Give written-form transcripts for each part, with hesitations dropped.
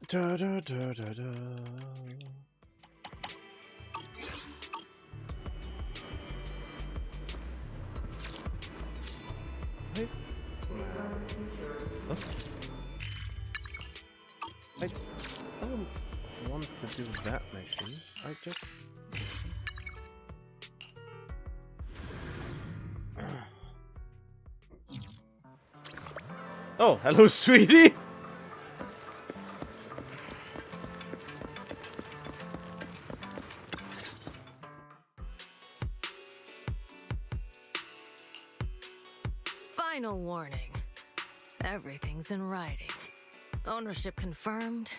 Da, da, da, da, da. Nice. I don't want to do that mission. I just... Oh, hello, sweetie! Final warning. Everything's in writing. Ownership confirmed.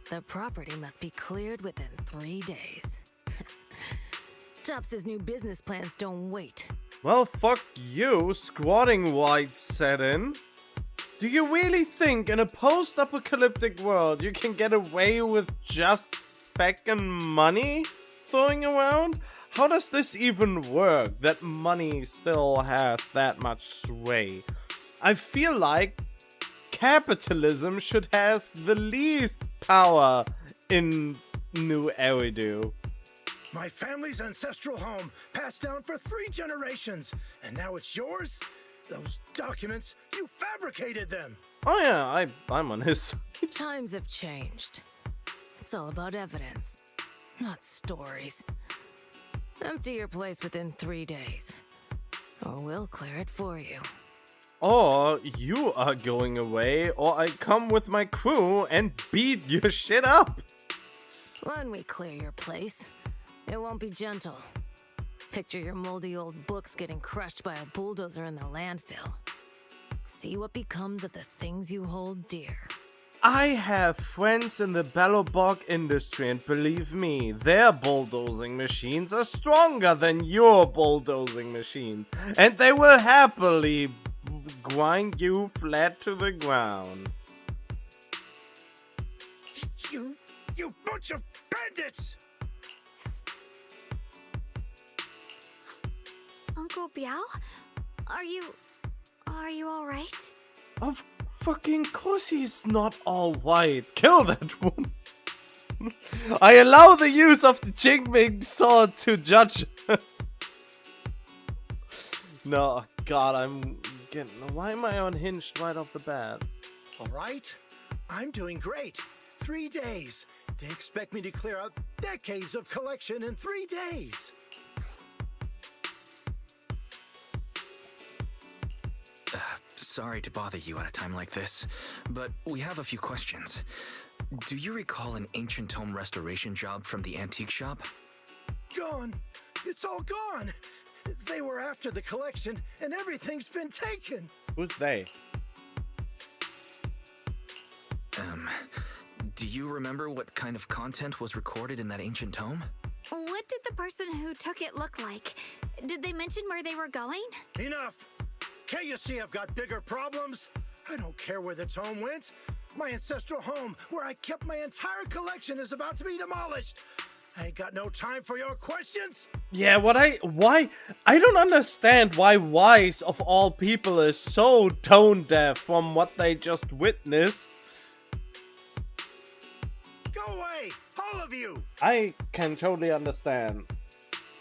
The property must be cleared within 3 days. Tops's new business plans don't wait. Well, fuck you, squatting white set in. Do you really think in a post-apocalyptic world you can get away with just feckin' money throwing around? How does this even work, that money still has that much sway? I feel like capitalism should have the least power in New Eridu. My family's ancestral home, passed down for 3 generations, and now it's yours? Those documents, you fabricated them! Oh yeah, I'm on his side. Times have changed. It's all about evidence, not stories. Empty your place within 3 days, or we'll clear it for you. Or you are going away, or I come with my crew and beat your shit up. When we clear your place, it won't be gentle. Picture your moldy old books getting crushed by a bulldozer in the landfill. See what becomes of the things you hold dear. I have friends in the Bellobog industry, and believe me, their bulldozing machines are stronger than your bulldozing machines, and they will happily grind you flat to the ground. You bunch of bandits! Uncle Biao? Are you all right? Of fucking course he's not all white. Kill that woman. I allow the use of the Jingming sword to judge. No, God, I'm getting... Why am I unhinged right off the bat? All right, I'm doing great. 3 days. They expect me to clear out decades of collection in 3 days. Sorry to bother you at a time like this, but we have a few questions. Do you recall an ancient tome restoration job from the antique shop? Gone. It's all gone. They were after the collection, and everything's been taken. Who's they? Do you remember what kind of content was recorded in that ancient tome? What did the person who took it look like? Did they mention where they were going? Enough. Can't you see I've got bigger problems? I don't care where the tome went. My ancestral home, where I kept my entire collection, is about to be demolished. I ain't got no time for your questions. Yeah, why? I don't understand why Wise, of all people, is so tone deaf from what they just witnessed. Go away, all of you. I can totally understand.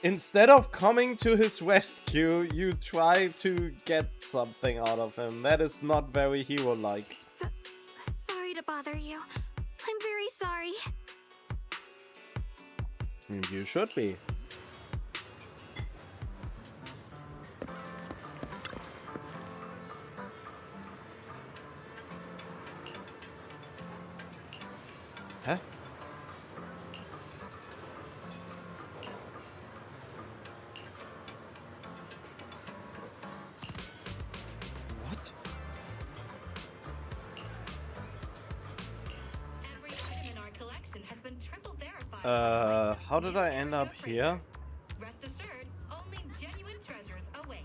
Instead of coming to his rescue, you try to get something out of him. That is not very hero-like. Sorry to bother you. I'm very sorry. You should be. Huh? How did I end up here? Rest assured, only genuine treasures await.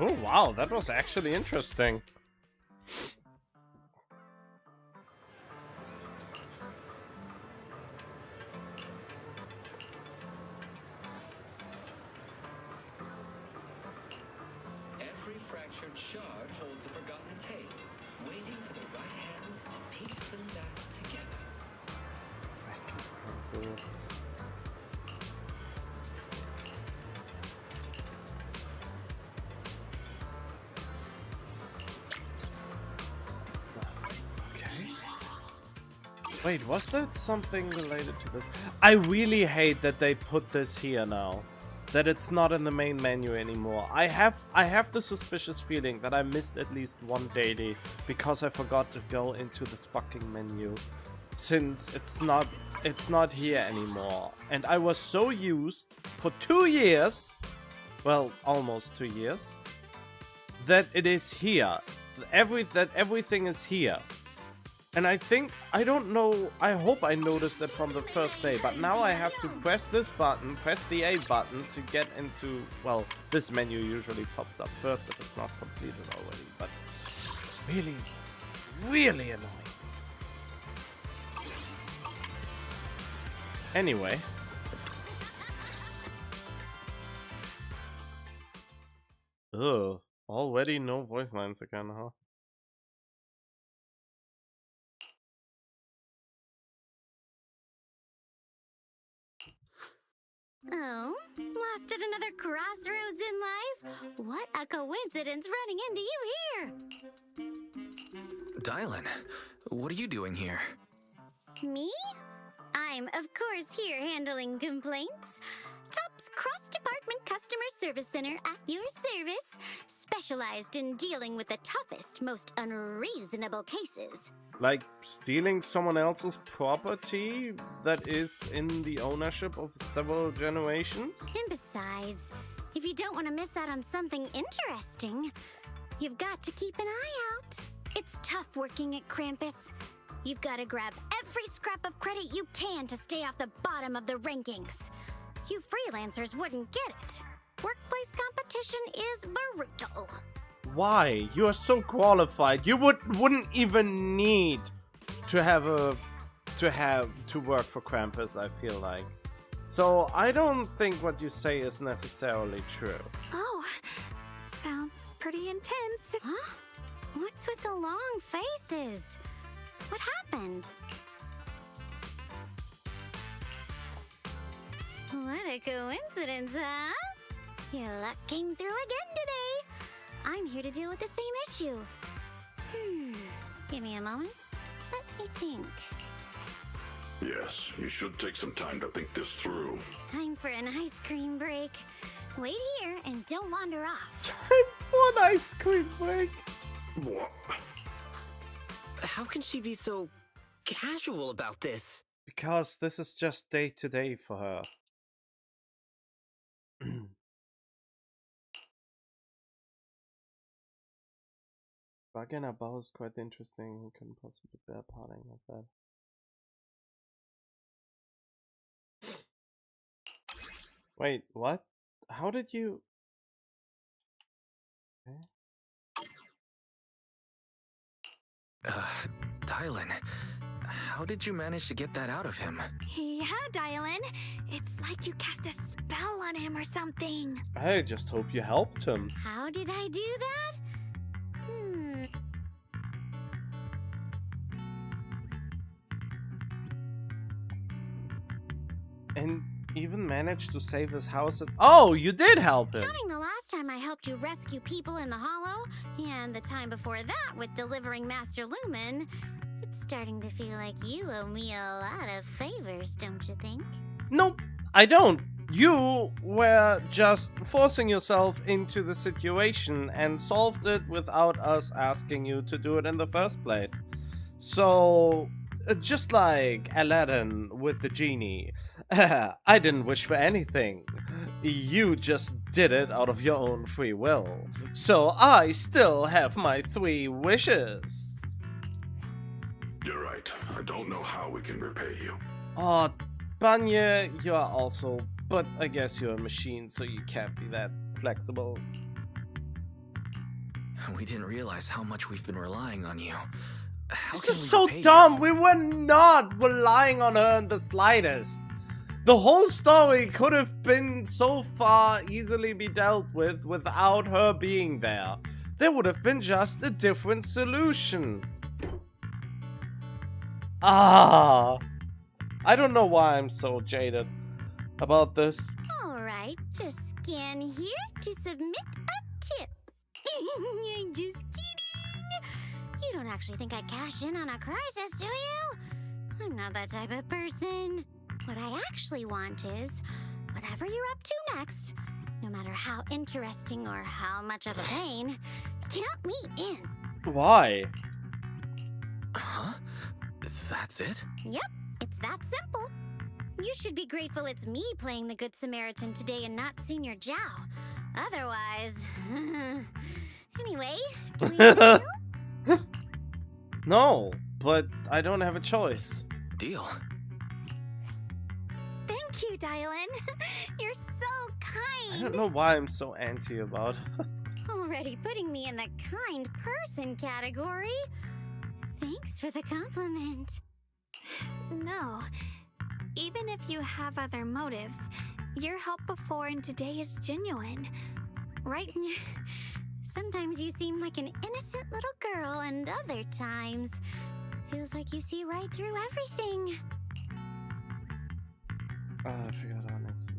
Oh wow, that was actually interesting. Every fractured shard holds a forgotten tale, waiting for the right hands to piece them back together. Okay. Wait, was that something related to this? I really hate that they put this here now. That it's not in the main menu anymore. I have the suspicious feeling that I missed at least one daily because I forgot to go into this fucking menu. Since it's not here anymore. And I was so used for 2 years, well, almost 2 years, that it is here. That everything is here. And I don't know, I hope I noticed it from the first day, but now I have to press this button, press the A button to get into, well, this menu usually pops up first if it's not completed already, but really, really annoying. Anyway. Ugh, already no voice lines again, huh? Oh, lost at another crossroads in life? What a coincidence running into you here! Dylan, what are you doing here? Me? I'm, of course, here handling complaints. Top's cross-department customer service center at your service, specialized in dealing with the toughest, most unreasonable cases. Like stealing someone else's property that is in the ownership of several generations? And besides, if you don't want to miss out on something interesting, you've got to keep an eye out. It's tough working at Krampus. You've got to grab every scrap of credit you can to stay off the bottom of the rankings. You freelancers wouldn't get it. Workplace competition is brutal. Why? You are so qualified. You wouldn't even need to to work for Krampus, I feel like. So I don't think what you say is necessarily true. Oh, sounds pretty intense. Huh? What's with the long faces? What happened? What a coincidence, huh? Your luck came through again today. I'm here to deal with the same issue. Give me a moment. Let me think. Yes, you should take some time to think this through. Time for an ice cream break. Wait here and don't wander off. Time for an ice cream break. What? How can she be so casual about this? Because this is just day to day for her. Bargain about is quite interesting. Couldn't possibly bear parting like that. Wait, what? How did you? Okay. Dylan, how did you manage to get that out of him? Yeah, Dylan. It's like you cast a spell on him or something. I just hope you helped him. How did I do that? And even managed to save his house. Oh, you did help him! Counting the last time I helped you rescue people in the Hollow, and the time before that with delivering Master Lumen, it's starting to feel like you owe me a lot of favors, don't you think? Nope, I don't. You were just forcing yourself into the situation and solved it without us asking you to do it in the first place. So, just like Aladdin with the genie, I didn't wish for anything. You just did it out of your own free will. So I still have my 3 wishes. You're right. I don't know how we can repay you. Oh, Banya, you are also, but I guess you're a machine, so you can't be that flexible. We didn't realize how much we've been relying on you. How This can is we so repay you? dumb. We were not relying on her in the slightest. The whole story could have been so far easily be dealt with without her being there. There would have been just a different solution. I don't know why I'm so jaded about this. Alright, just scan here to submit a tip. I'm just kidding. You don't actually think I'd cash in on a crisis, do you? I'm not that type of person. What I actually want is, whatever you're up to next, no matter how interesting or how much of a pain, count me in. Why? Huh? That's it? Yep, it's that simple. You should be grateful it's me playing the Good Samaritan today and not Senior Zhao. Otherwise... Anyway, do we do? No, but I don't have a choice. Deal. Thank you, Dylan. You're so I kind. don't know why I'm so anti about. Already putting me in the kind person category. Thanks for the compliment. No. Even if you have other motives, your help before and today is genuine. Right? Sometimes you seem like an innocent little girl, and other times feels like you see right through everything. I forgot our next.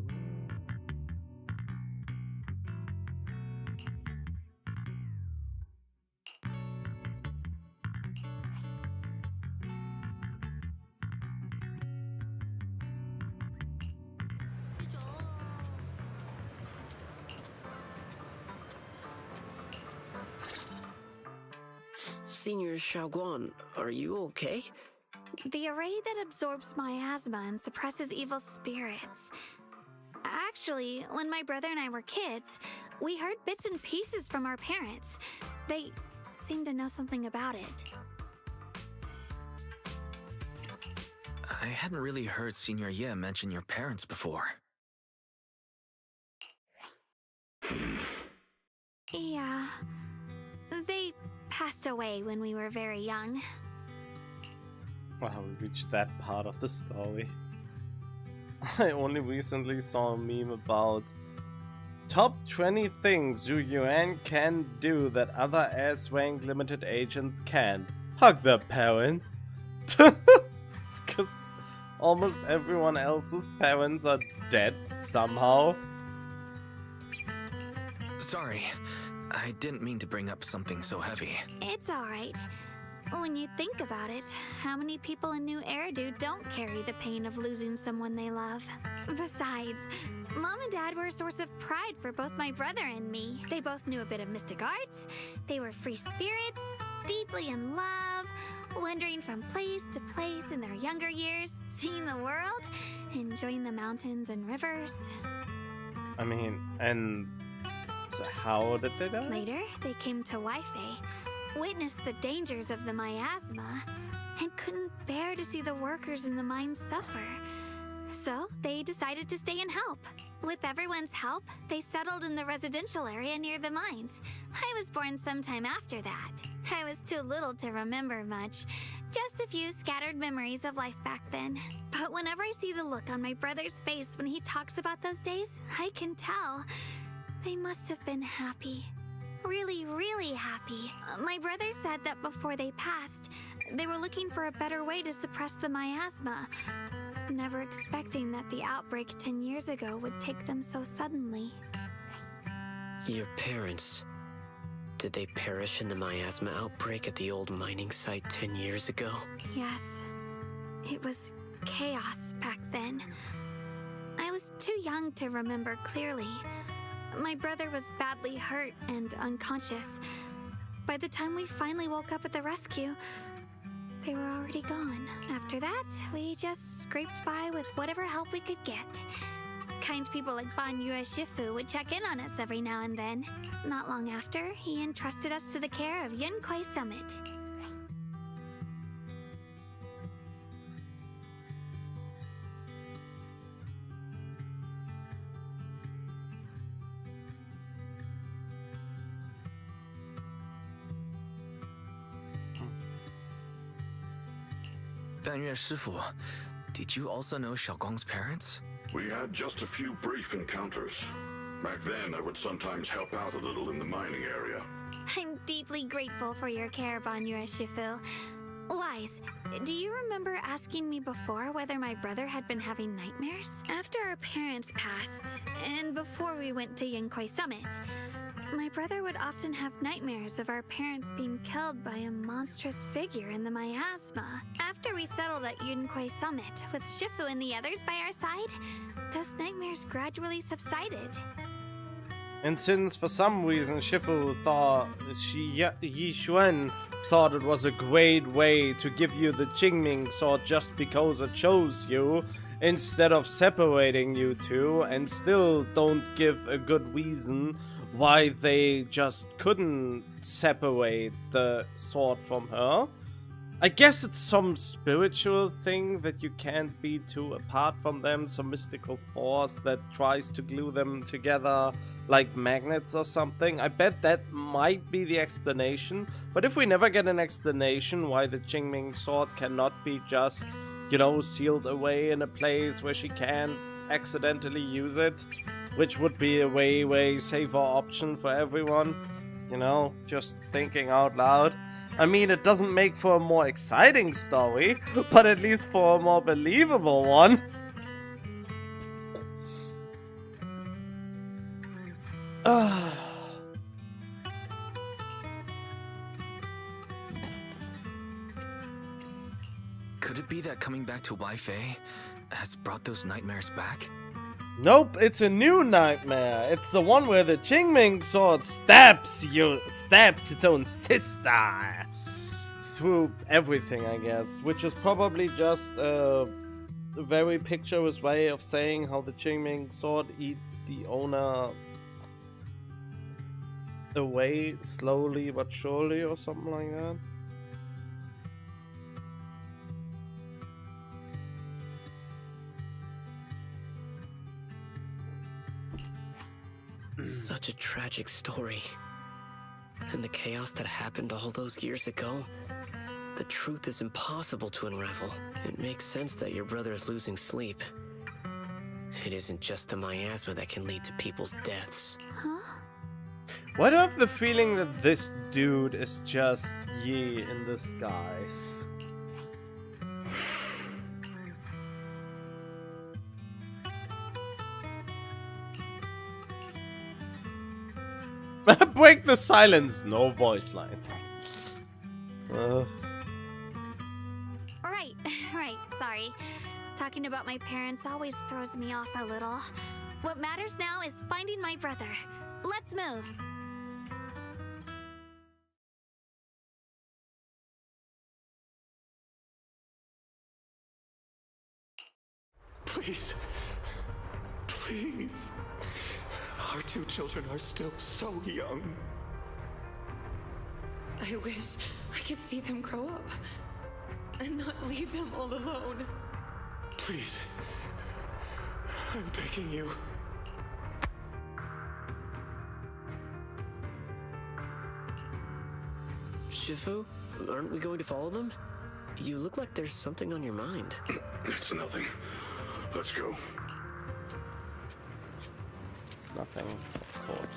Senior Shunguang, are you okay? The array that absorbs miasma and suppresses evil spirits. Actually, when my brother and I were kids, we heard bits and pieces from our parents. They seemed to know something about it. I hadn't really heard Senior Ye mention your parents before. Yeah. They passed away when we were very young. Wow, we reached that part of the story. I only recently saw a meme about top 20 things Zhu Yuan can do that other S-rank limited agents can't. Hug their parents. Because almost everyone else's parents are dead somehow. Sorry, I didn't mean to bring up something so heavy. It's alright. When you think about it, how many people in New Eridu don't carry the pain of losing someone they love? Besides, Mom and Dad were a source of pride for both my brother and me. They both knew a bit of mystic arts, they were free spirits, deeply in love, wandering from place to place in their younger years, seeing the world, enjoying the mountains and rivers. I mean, and so how did they die? Later, they came to Weifei, witnessed the dangers of the miasma, and couldn't bear to see the workers in the mines suffer. So they decided to stay and help. With everyone's help, they settled in the residential area near the mines. I was born sometime after that. I was too little to remember much, just a few scattered memories of life back then. But whenever I see the look on my brother's face when he talks about those days, I can tell they must have been happy. Really, really happy. My brother said that before they passed, they were looking for a better way to suppress the miasma, never expecting that the outbreak 10 years ago would take them so suddenly. Your parents, did they perish in the miasma outbreak at the old mining site 10 years ago? Yes, it was chaos back then. I was too young to remember clearly. My brother was badly hurt and unconscious. By the time we finally woke up at the rescue, they were already gone. After that, we just scraped by with whatever help we could get. Kind people like Ban Yue Shifu would check in on us every now and then. Not long after, he entrusted us to the care of Yunkai Summit. Banyue Shifu, did you also know Xiaoguang's parents? We had just a few brief encounters. Back then, I would sometimes help out a little in the mining area. I'm deeply grateful for your care, Banyue Shifu. Wise, do you remember asking me before whether my brother had been having nightmares? After our parents passed, and before we went to Yankuei Summit, my brother would often have nightmares of our parents being killed by a monstrous figure in the miasma. After we settled at Yankuei Summit, with Shifu and the others by our side, those nightmares gradually subsided. And since for some reason Shifu thought Yi Xuan thought it was a great way to give you the Qingming sword just because it chose you, instead of separating you two, and still don't give a good reason why they just couldn't separate the sword from her. I guess it's some spiritual thing that you can't be too apart from them, some mystical force that tries to glue them together like magnets or something. I bet that might be the explanation, but if we never get an explanation why the Qingming sword cannot be just, you know, sealed away in a place where she can't accidentally use it, which would be a way safer option for everyone, you know, just thinking out loud. I mean, it doesn't make for a more exciting story, but at least for a more believable one. Could it be that coming back to Weifei has brought those nightmares back? Nope, it's a new nightmare. It's the one where the Qingming sword stabs his own sister through everything, I guess, which is probably just a very picturesque way of saying how the Qingming sword eats the owner away slowly but surely, or something like that. Such a tragic story. And the chaos that happened all those years ago, the truth is impossible to unravel. It makes sense that your brother is losing sleep. It isn't just the miasma that can lead to people's deaths. Huh? Why do I have the feeling that this dude is just Yi in disguise? Break the silence. No voice line. Right, sorry. Talking about my parents always throws me off a little. What matters now is finding my brother. Let's move. Please. Please. Our two children are still so young. I wish I could see them grow up and not leave them all alone. Please. I'm begging you. Shifu, aren't we going to follow them? You look like there's something on your mind. It's nothing. Let's go. Nothing, of course.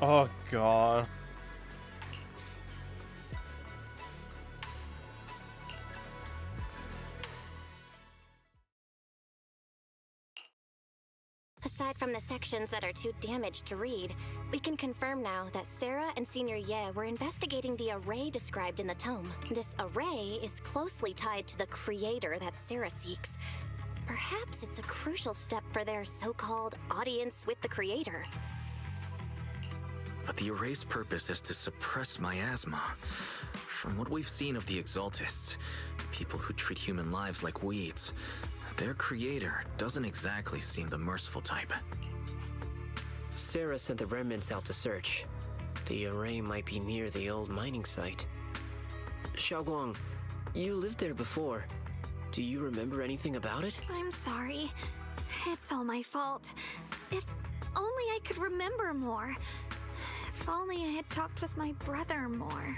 Oh god. Aside from the sections that are too damaged to read, we can confirm now that Sarah and Senior Ye were investigating the array described in the tome. This array is closely tied to the creator that Sarah seeks. Perhaps it's a crucial step for their so-called audience with the creator. but the array's purpose is to suppress miasma. From what we've seen of the Exaltists, people who treat human lives like weeds, their creator doesn't exactly seem the merciful type. Sarah sent the remnants out to search. The array might be near the old mining site. Shunguang, you lived there before. Do you remember anything about it? I'm sorry. It's all my fault. If only I could remember more. If only I had talked with my brother more.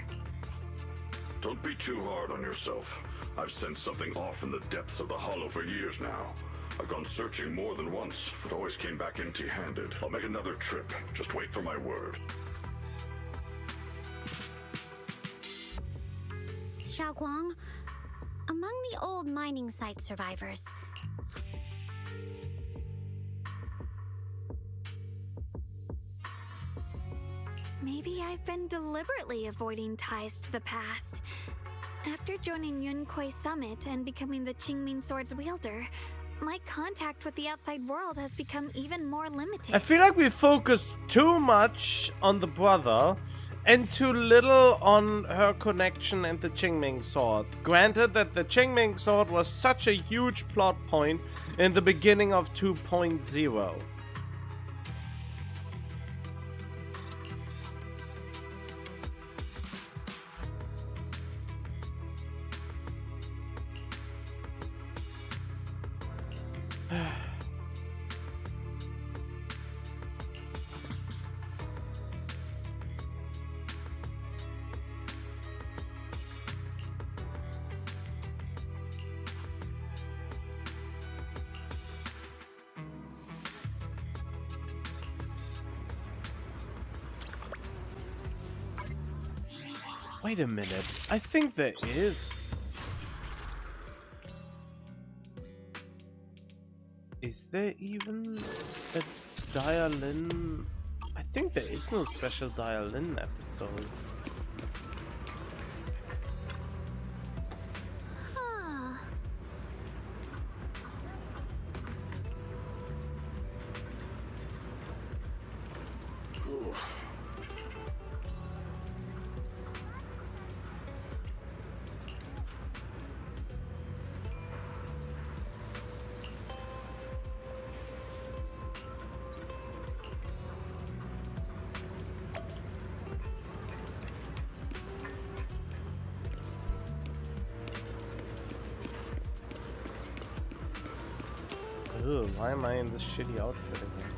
Don't be too hard on yourself. I've sensed something off in the depths of the hollow for years now. I've gone searching more than once, but always came back empty-handed. I'll make another trip. Just wait for my word. Shunguang, among the old mining site survivors, maybe I've been deliberately avoiding ties to the past. After joining Yunkoi Summit and becoming the Qingming Sword's wielder, my contact with the outside world has become even more limited. I feel like we focus too much on the brother and too little on her connection and the Qingming Sword. Granted that the Qingming Sword was such a huge plot point in the beginning of 2.0. Wait a minute, I think there is. Is there even a Dialin? I think there is no special Dialin episode. Ugh, why am I in this shitty outfit again?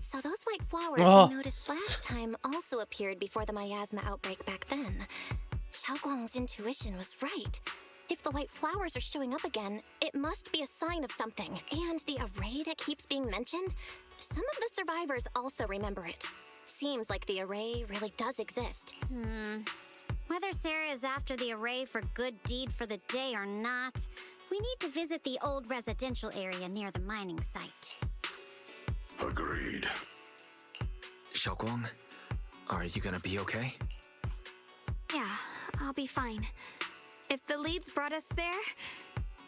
So those white flowers we noticed last time also appeared before the miasma outbreak back then. Shunguang's intuition was right. If the white flowers are showing up again, it must be a sign of something. And the array that keeps being mentioned, some of the survivors also remember it. Seems like the array really does exist. Whether Sarah is after the array for good deed for the day or not, we need to visit the old residential area near the mining site. Agreed. Shunguang, are you gonna be okay? Yeah, I'll be fine. If the leads brought us there,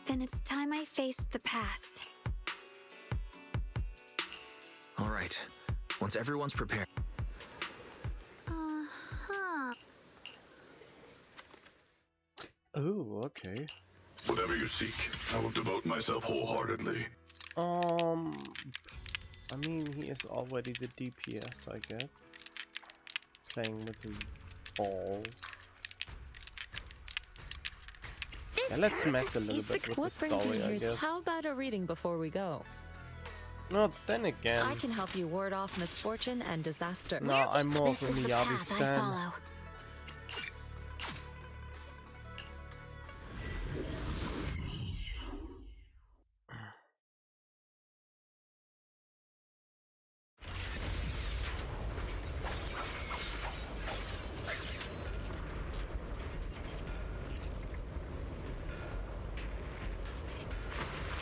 then it's time I faced the past. All right. Once everyone's prepared. Oh, okay. Whatever you seek, I will devote myself wholeheartedly. I mean, he is already the DPS, I guess. Playing with his ball. Yeah, let's mess a little bit with the story, I guess. How about a reading before we go? No, then again. I can help you ward off misfortune and disaster. No, I'm more of a This is the Miyabi path I stan. follow.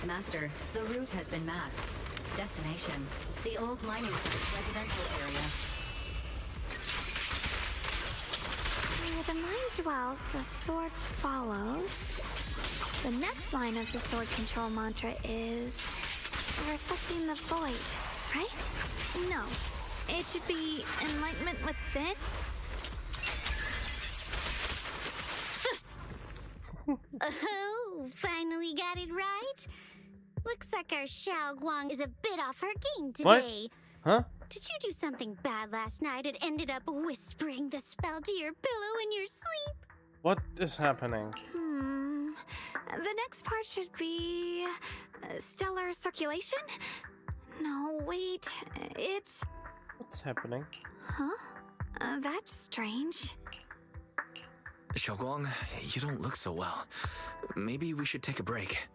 Master, the route has been mapped. Destination, the old mining site residential area. Where the mind dwells, the sword follows. The next line of the sword control mantra is reflecting the void, right? No, it should be enlightenment within. Oh, finally got it right. Looks like our Shunguang is a bit off her game today. What? Huh? Did you do something bad last night and ended up whispering the spell to your pillow in your sleep? What is happening? The next part should be stellar circulation? No, wait, it's... What's happening? Huh? That's strange. Shunguang, you don't look so well. Maybe we should take a break.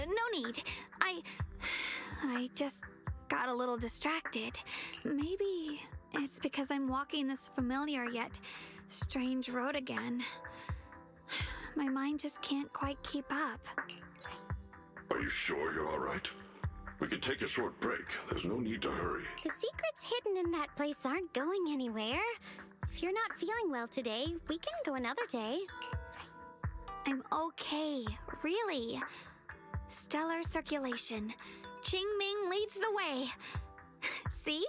No need. I just got a little distracted. Maybe it's because I'm walking this familiar yet strange road again. My mind just can't quite keep up. Are you sure you're all right? We can take a short break. There's no need to hurry. The secrets hidden in that place aren't going anywhere. If you're not feeling well today, we can go another day. I'm okay, really. Stellar circulation. Qingming leads the way. See?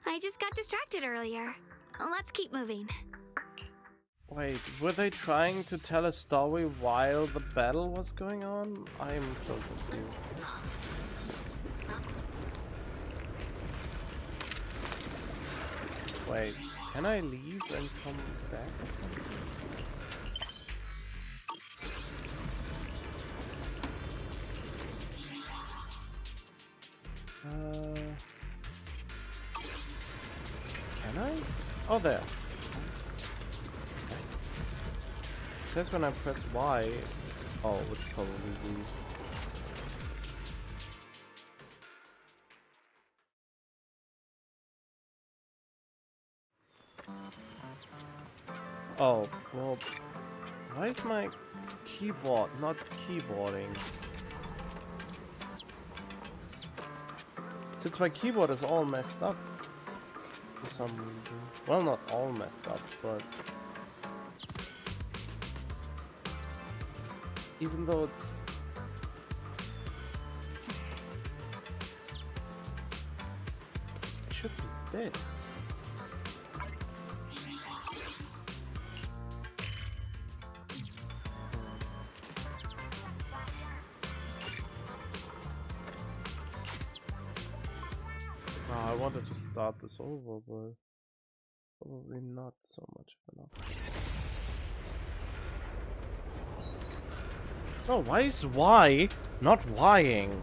I just got distracted earlier. Let's keep moving. Wait, were they trying to tell a story while the battle was going on? I am so confused. Wait, can I leave and come back or something? Can I? Oh, there. It says when I press Y. Oh, it's probably V. Oh, well, why is my keyboard not keyboarding? Since my keyboard is all messed up for some reason. Well, not all messed up, but even though it's it should be this. I wanted to start this over, but probably not so much enough. Oh, why is Y not Ying?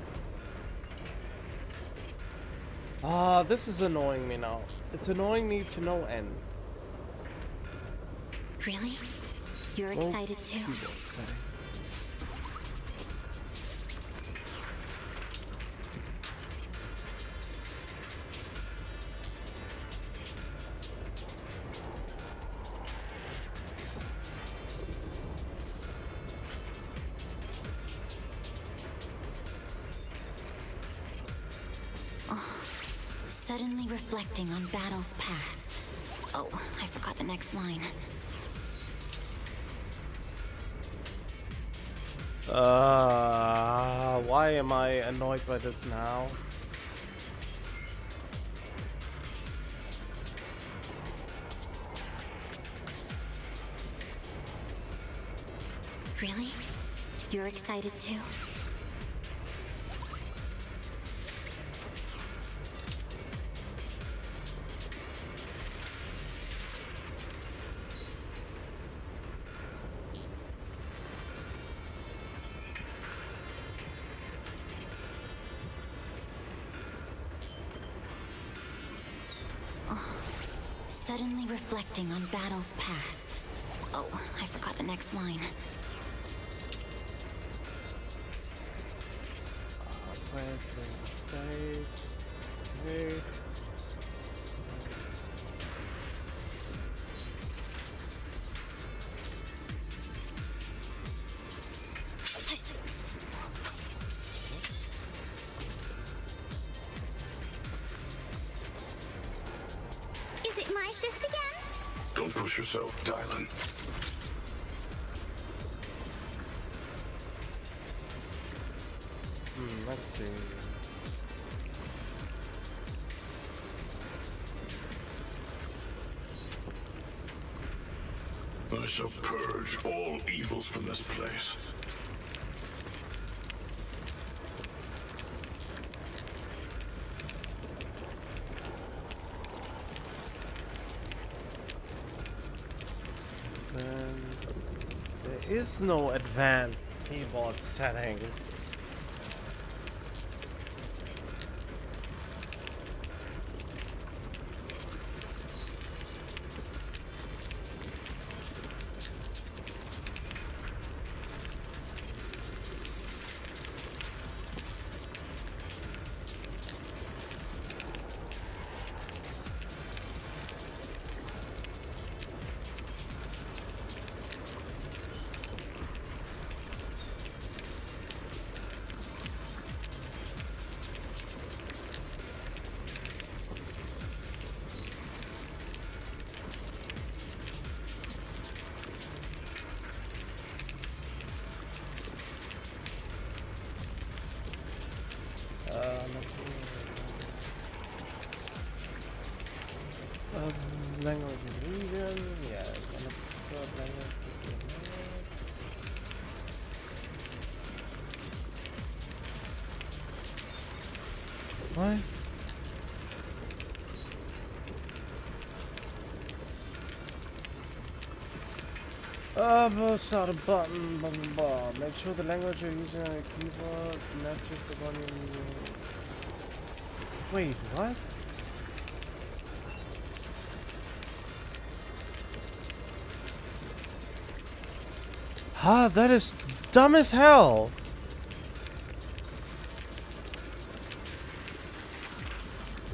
Ah, this is annoying me now. It's annoying me to no end. Really? You're excited too? Suddenly reflecting on battles past. Oh, I forgot the next line. Why am I annoyed by this now? Really? You're excited too? Suddenly reflecting on battles past. Oh, I forgot the next line. Space. Is it my shift again? Don't push yourself, Dylan. Let's see. I shall purge all evils from this place. There is no advanced keyboard settings. Language region, yeah, language. What? Start a button, blah blah blah. Make sure the language you're using on your keyboard matches the one you're using. Wait, what? Ah, that is dumb as hell.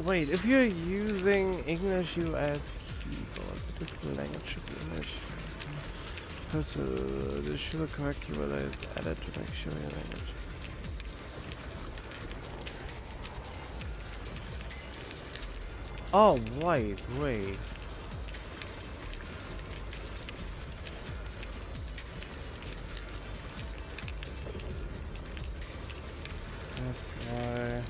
Wait, if you're using English US keyboard, the display language should be English. Because the should the correct keyword is added to make sure your language. Oh, wait. That's why.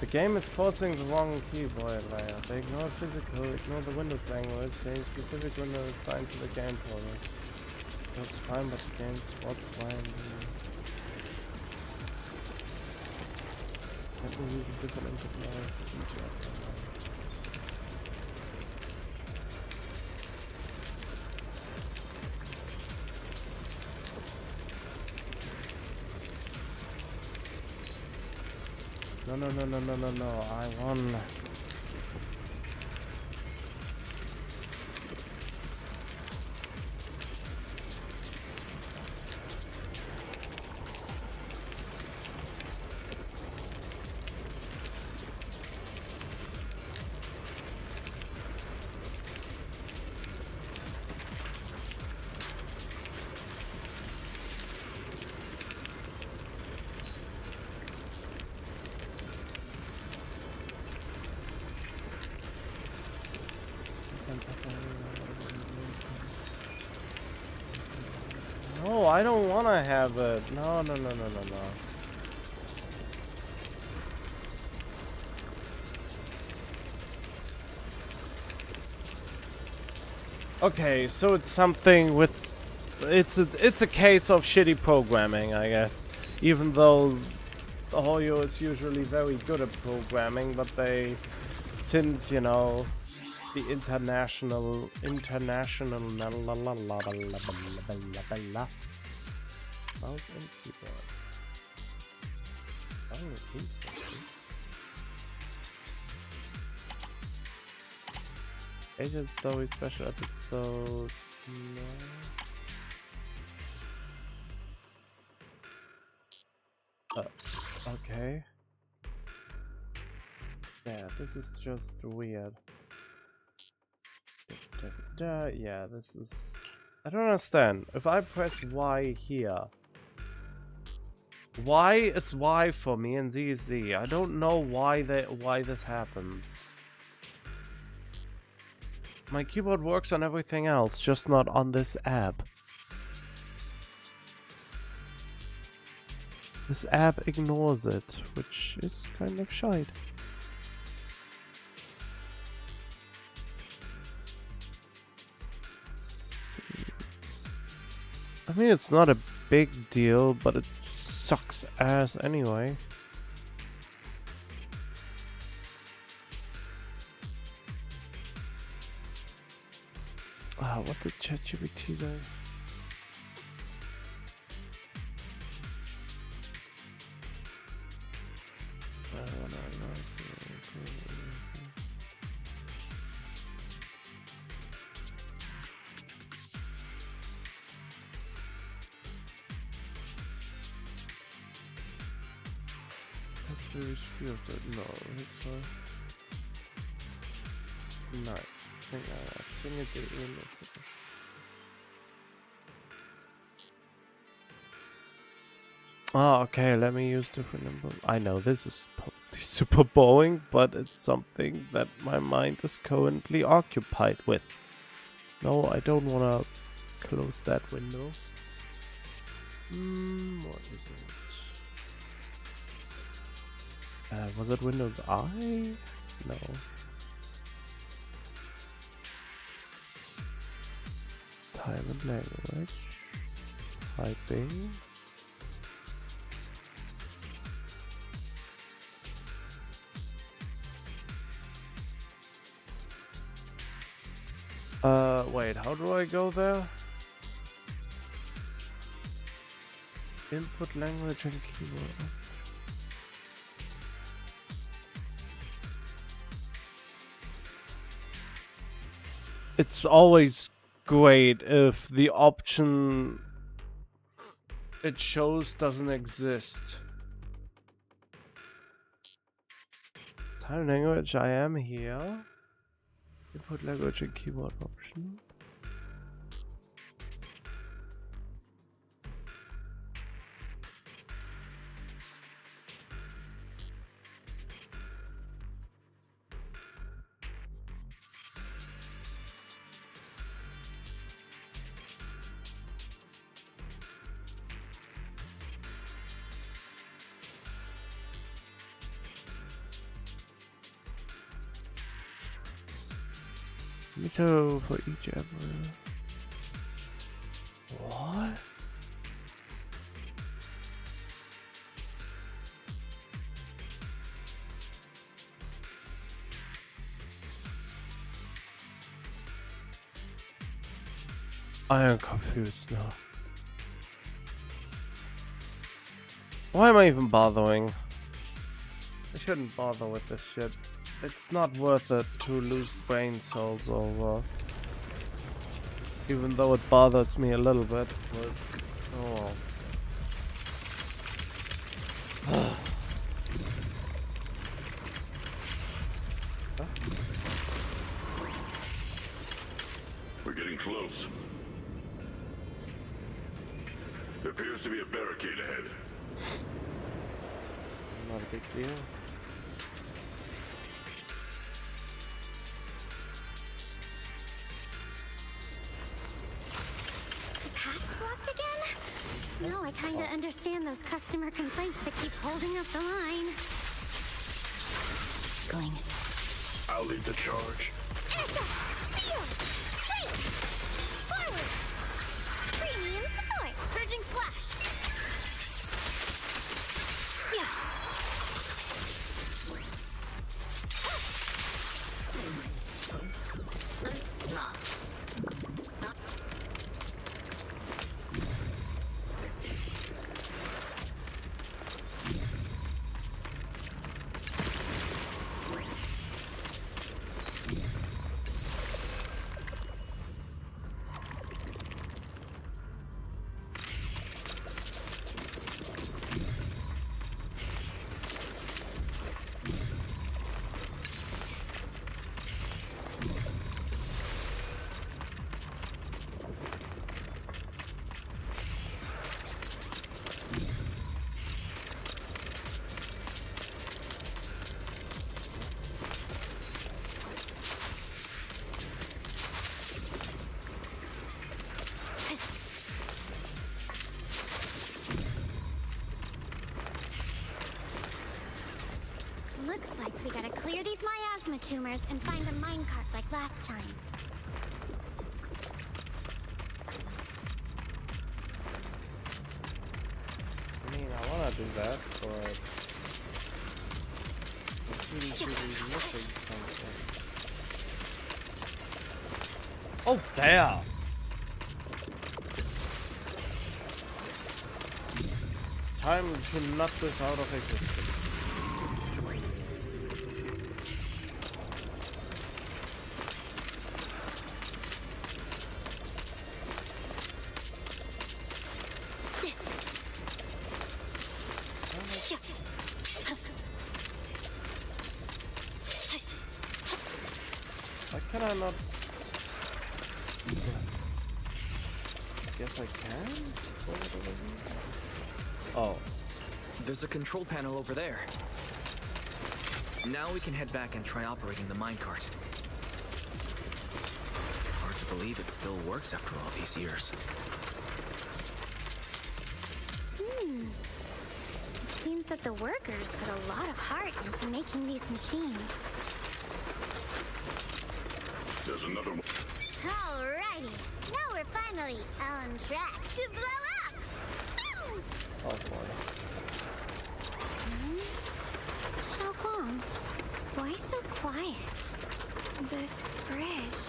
The game is forcing the wrong keyboard layer. They ignore physical, ignore the Windows language, saying specific Windows assigned to the game folder. That's fine, but the game spots why I'm doing. Let me use a different input layer for each of them. No, I won. No, I don't want to have it. No. Okay, so it's something with it's a case of shitty programming, I guess. Even though Hoyo is usually very good at programming, but they, since you know, the international mouse and keyboard. Oh, Agent Story Special Episode. No. Okay. Yeah, this is just weird. Yeah, this is. I don't understand. If I press Y here, Y is Y for me and Z is Z. I don't know why this happens. My keyboard works on everything else, just not on this app. This app ignores it, which is kind of shite. I mean, it's not a big deal, but it sucks ass anyway. What did ChatGPT say? Oh, okay, let me use different number. I know this is probably super boring, but it's something that my mind is currently occupied with. No, I don't want to close that window. What is it? Was it Windows I? No. Time and language. Typing. Wait, how do I go there? Input language and keyboard. It's always great if the option it shows doesn't exist. Time language, I am here. Input language and keyboard option. So for each ever. What? I am confused now. Why am I even bothering? I shouldn't bother with this shit. It's not worth it to lose brain cells over. Even though it bothers me a little bit, but oh well. We're getting close. There appears to be a barricade ahead. Not a big deal. The path's blocked again? Now I kinda understand those customer complaints that keep holding up the line. Going. I'll lead the charge. Seal! Free! Forward! Premium support! Purging slash! Yeah! Looks like we gotta clear these miasma tumors and find a minecart like last time. I mean, I wanna do that, but it seems to be missing something. Oh, there! Time to knock this out of existence. Why can I not? Guess I can? Oh. There's a control panel over there. Now we can head back and try operating the minecart. Hard to believe it still works after all these years. It seems that the workers put a lot of heart into making these machines. There's another one. Alrighty, now we're finally on track to blow up! Boom! Oh boy. Shunguang, why so quiet? This bridge.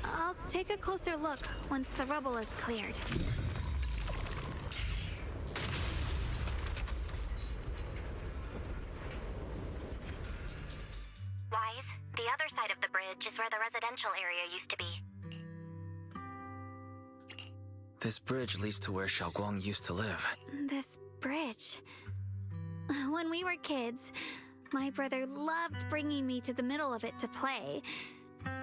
I'll take a closer look once the rubble is cleared. Wise, the other side of the bridge is where the residential area used to be. This bridge leads to where Shunguang used to live. This bridge. When we were kids, my brother loved bringing me to the middle of it to play.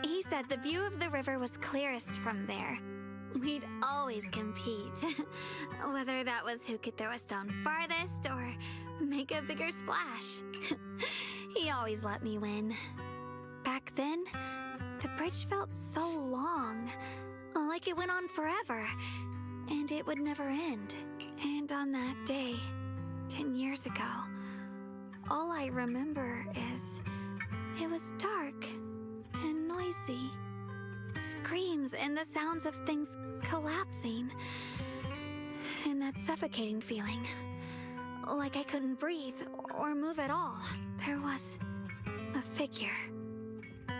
He said the view of the river was clearest from there. We'd always compete, whether that was who could throw a stone farthest or make a bigger splash. He always let me win. Back then, the bridge felt so long, like it went on forever, and it would never end. And on that day, 10 years ago, all I remember is it was dark, noisy. Screams and the sounds of things collapsing. And that suffocating feeling. Like I couldn't breathe or move at all. There was a figure.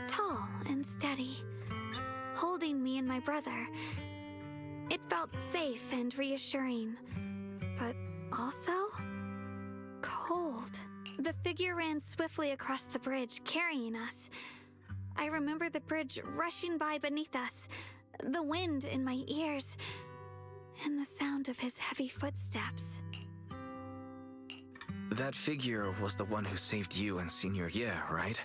Tall and steady. Holding me and my brother. It felt safe and reassuring. But also cold. The figure ran swiftly across the bridge, carrying us. I remember the bridge rushing by beneath us, the wind in my ears, and the sound of his heavy footsteps. That figure was the one who saved you and Senior Ye, right?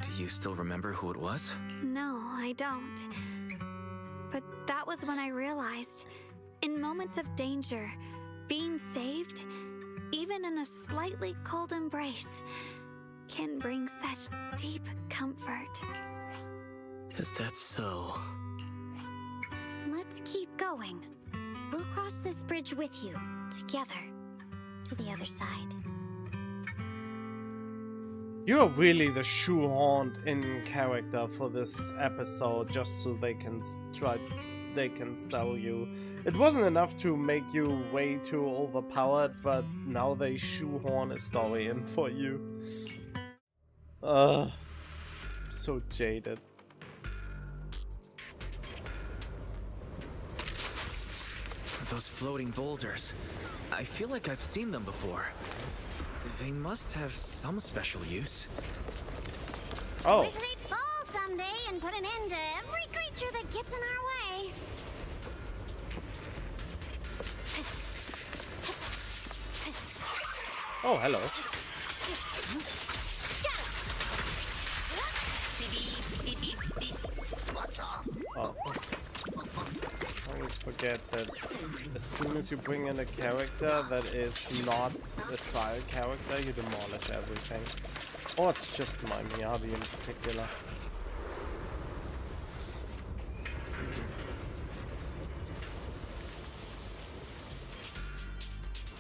Do you still remember who it was? No, I don't. But that was when I realized, in moments of danger, being saved, even in a slightly cold embrace, can bring such deep comfort. Is that so? Let's keep going. We'll cross this bridge with you, together, to the other side. You are really the shoehorned in character for this episode, just so they can sell you. It wasn't enough to make you way too overpowered, but now they shoehorn a story in for you. So jaded. Those floating boulders. I feel like I've seen them before. They must have some special use. Oh. Wish they'd fall someday and put an end to every creature that gets in our way. Oh, hello. Oh. I always forget that as soon as you bring in a character that is not a trial character, you demolish everything. Or it's just my Miyabi in particular.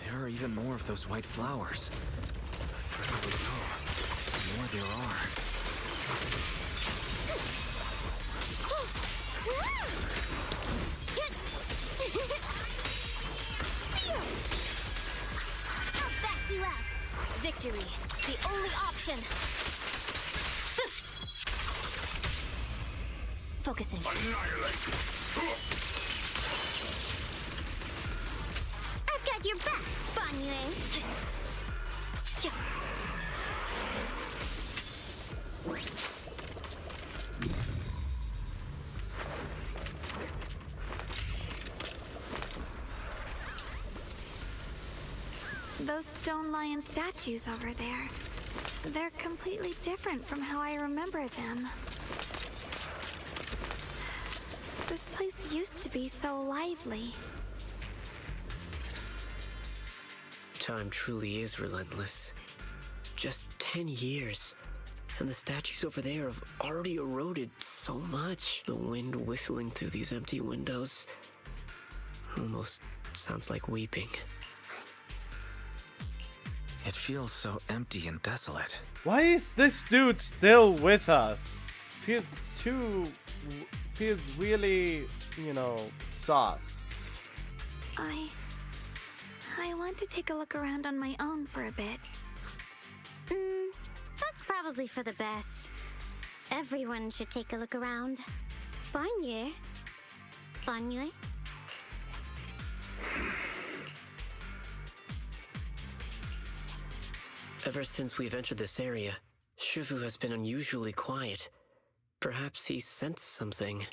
There are even more of those white flowers. The further we go, the more there are. I'll back you up. Victory, the only option. Focusing. I've got your back, Banyue. Those stone lion statues over there, they're completely different from how I remember them. This place used to be so lively. Time truly is relentless. Just 10 years, and the statues over there have already eroded so much. The wind whistling through these empty windows almost sounds like weeping. It feels so empty and desolate. Why is this dude still with us? Feels really, you know, sus. I want to take a look around on my own for a bit. That's probably for the best. Everyone should take a look around. Banyue? Banyue? Ever since we've entered this area, Shifu has been unusually quiet. Perhaps he sensed something.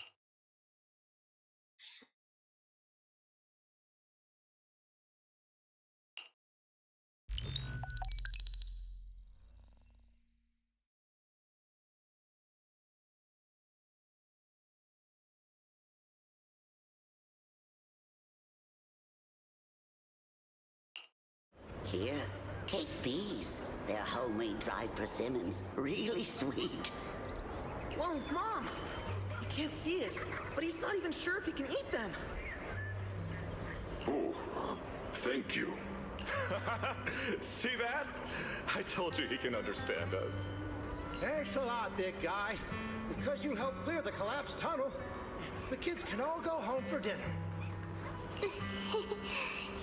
Here, take these. They're homemade dried persimmons. Really sweet. Whoa, Mom! You can't see it, but he's not even sure if he can eat them. Oh, thank you. See that? I told you he can understand us. Thanks a lot, big guy. Because you helped clear the collapsed tunnel, the kids can all go home for dinner.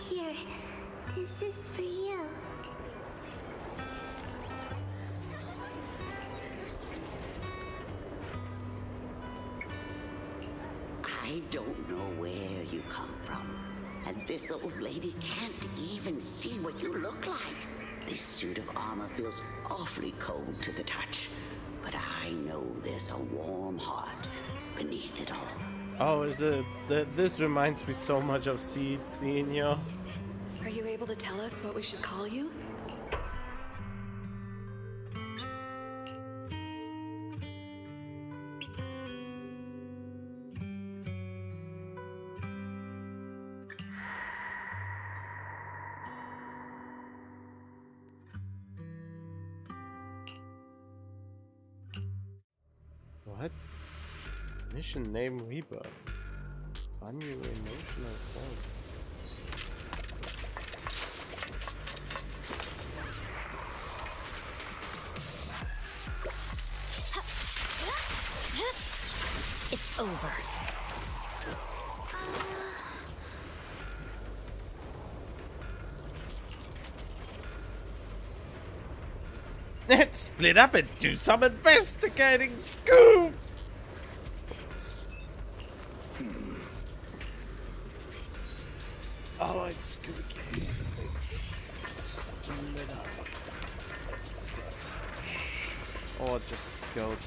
Here, this is for you. I don't know where you come from, and this old lady can't even see what you look like. This suit of armor feels awfully cold to the touch, but I know there's a warm heart beneath it all. Oh, is it that this reminds me so much of Seed Senior? Are you able to tell us what we should call you? What? Mission name Rebirth. Fun you emotional form. It's over. Let's split up and do some investigating, Scoop! Alright, Scoop again. Split up. Or just go to...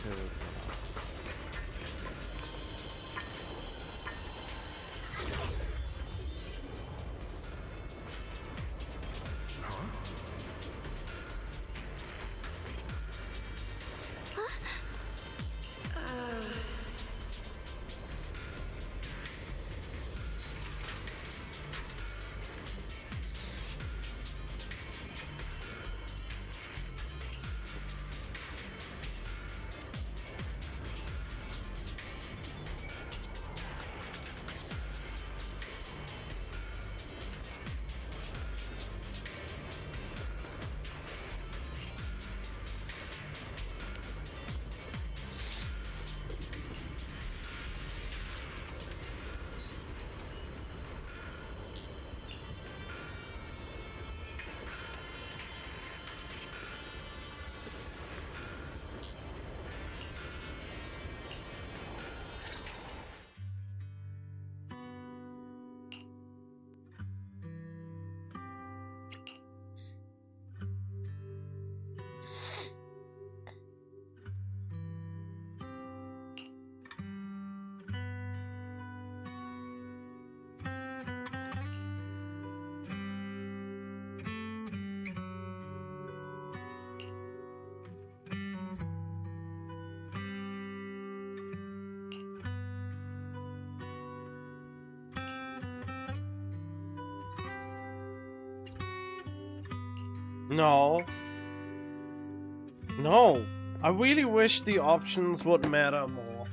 No. No. I really wish the options would matter more.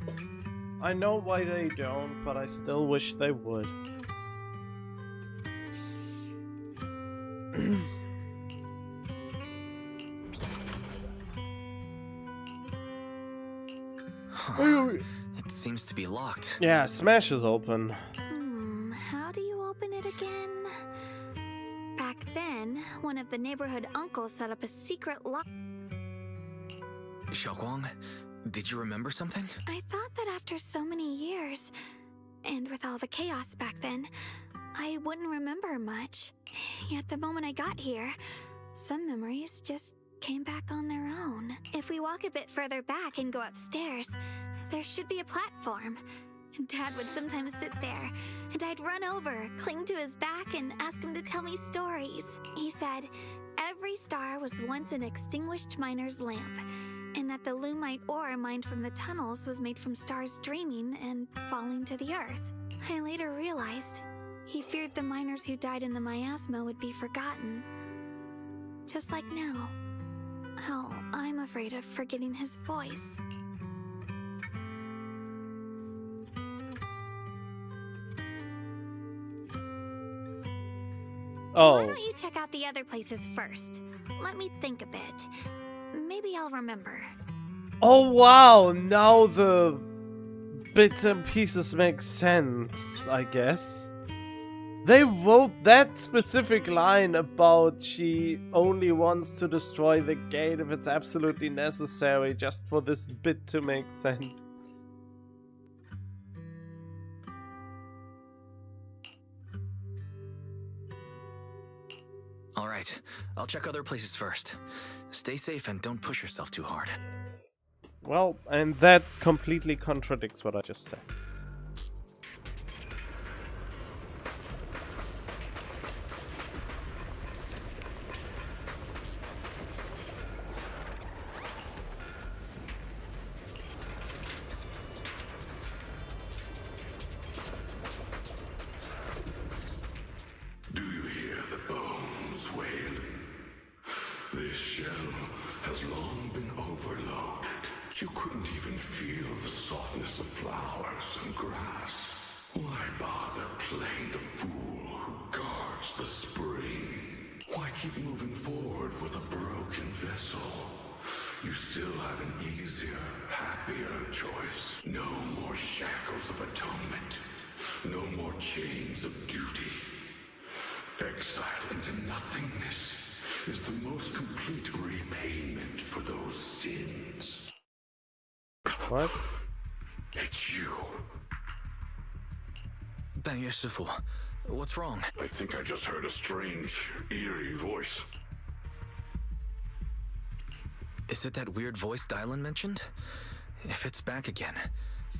I know why they don't, but I still wish they would. It seems to be locked. Yeah, Smash is open. How do you open it again? Back then, one of the neighborhood uncles set up a secret lock. Shunguang, did you remember something? I thought that after so many years, and with all the chaos back then, I wouldn't remember much. Yet the moment I got here, some memories just came back on their own. If we walk a bit further back and go upstairs, there should be a platform. Dad would sometimes sit there, and I'd run over, cling to his back, and ask him to tell me stories. He said every star was once an extinguished miner's lamp, and that the lumite ore mined from the tunnels was made from stars dreaming and falling to the earth. I later realized he feared the miners who died in the miasma would be forgotten. Just like now. How I'm afraid of forgetting his voice. Oh. Why don't you check out the other places first? Let me think a bit. Maybe I'll remember. Oh wow, now the bits and pieces make sense, I guess. They wrote that specific line about she only wants to destroy the gate if it's absolutely necessary, just for this bit to make sense. Alright, I'll check other places first. Stay safe and don't push yourself too hard. Well, and that completely contradicts what I just said. Do you hear the bones wailing? This shell has long been overloaded. You couldn't even feel the softness of flowers and grass. Why bother playing the fool who guards the spring? Why keep moving forward with a broken vessel? You still have an easier, happier choice. No more shackles of atonement. No more chains of duty. Exile into nothingness is the most complete repayment for those sins. What? It's you. 半月师傅, what's wrong? I think I just heard a strange, eerie voice. Is it that weird voice Dylan mentioned? If it's back again,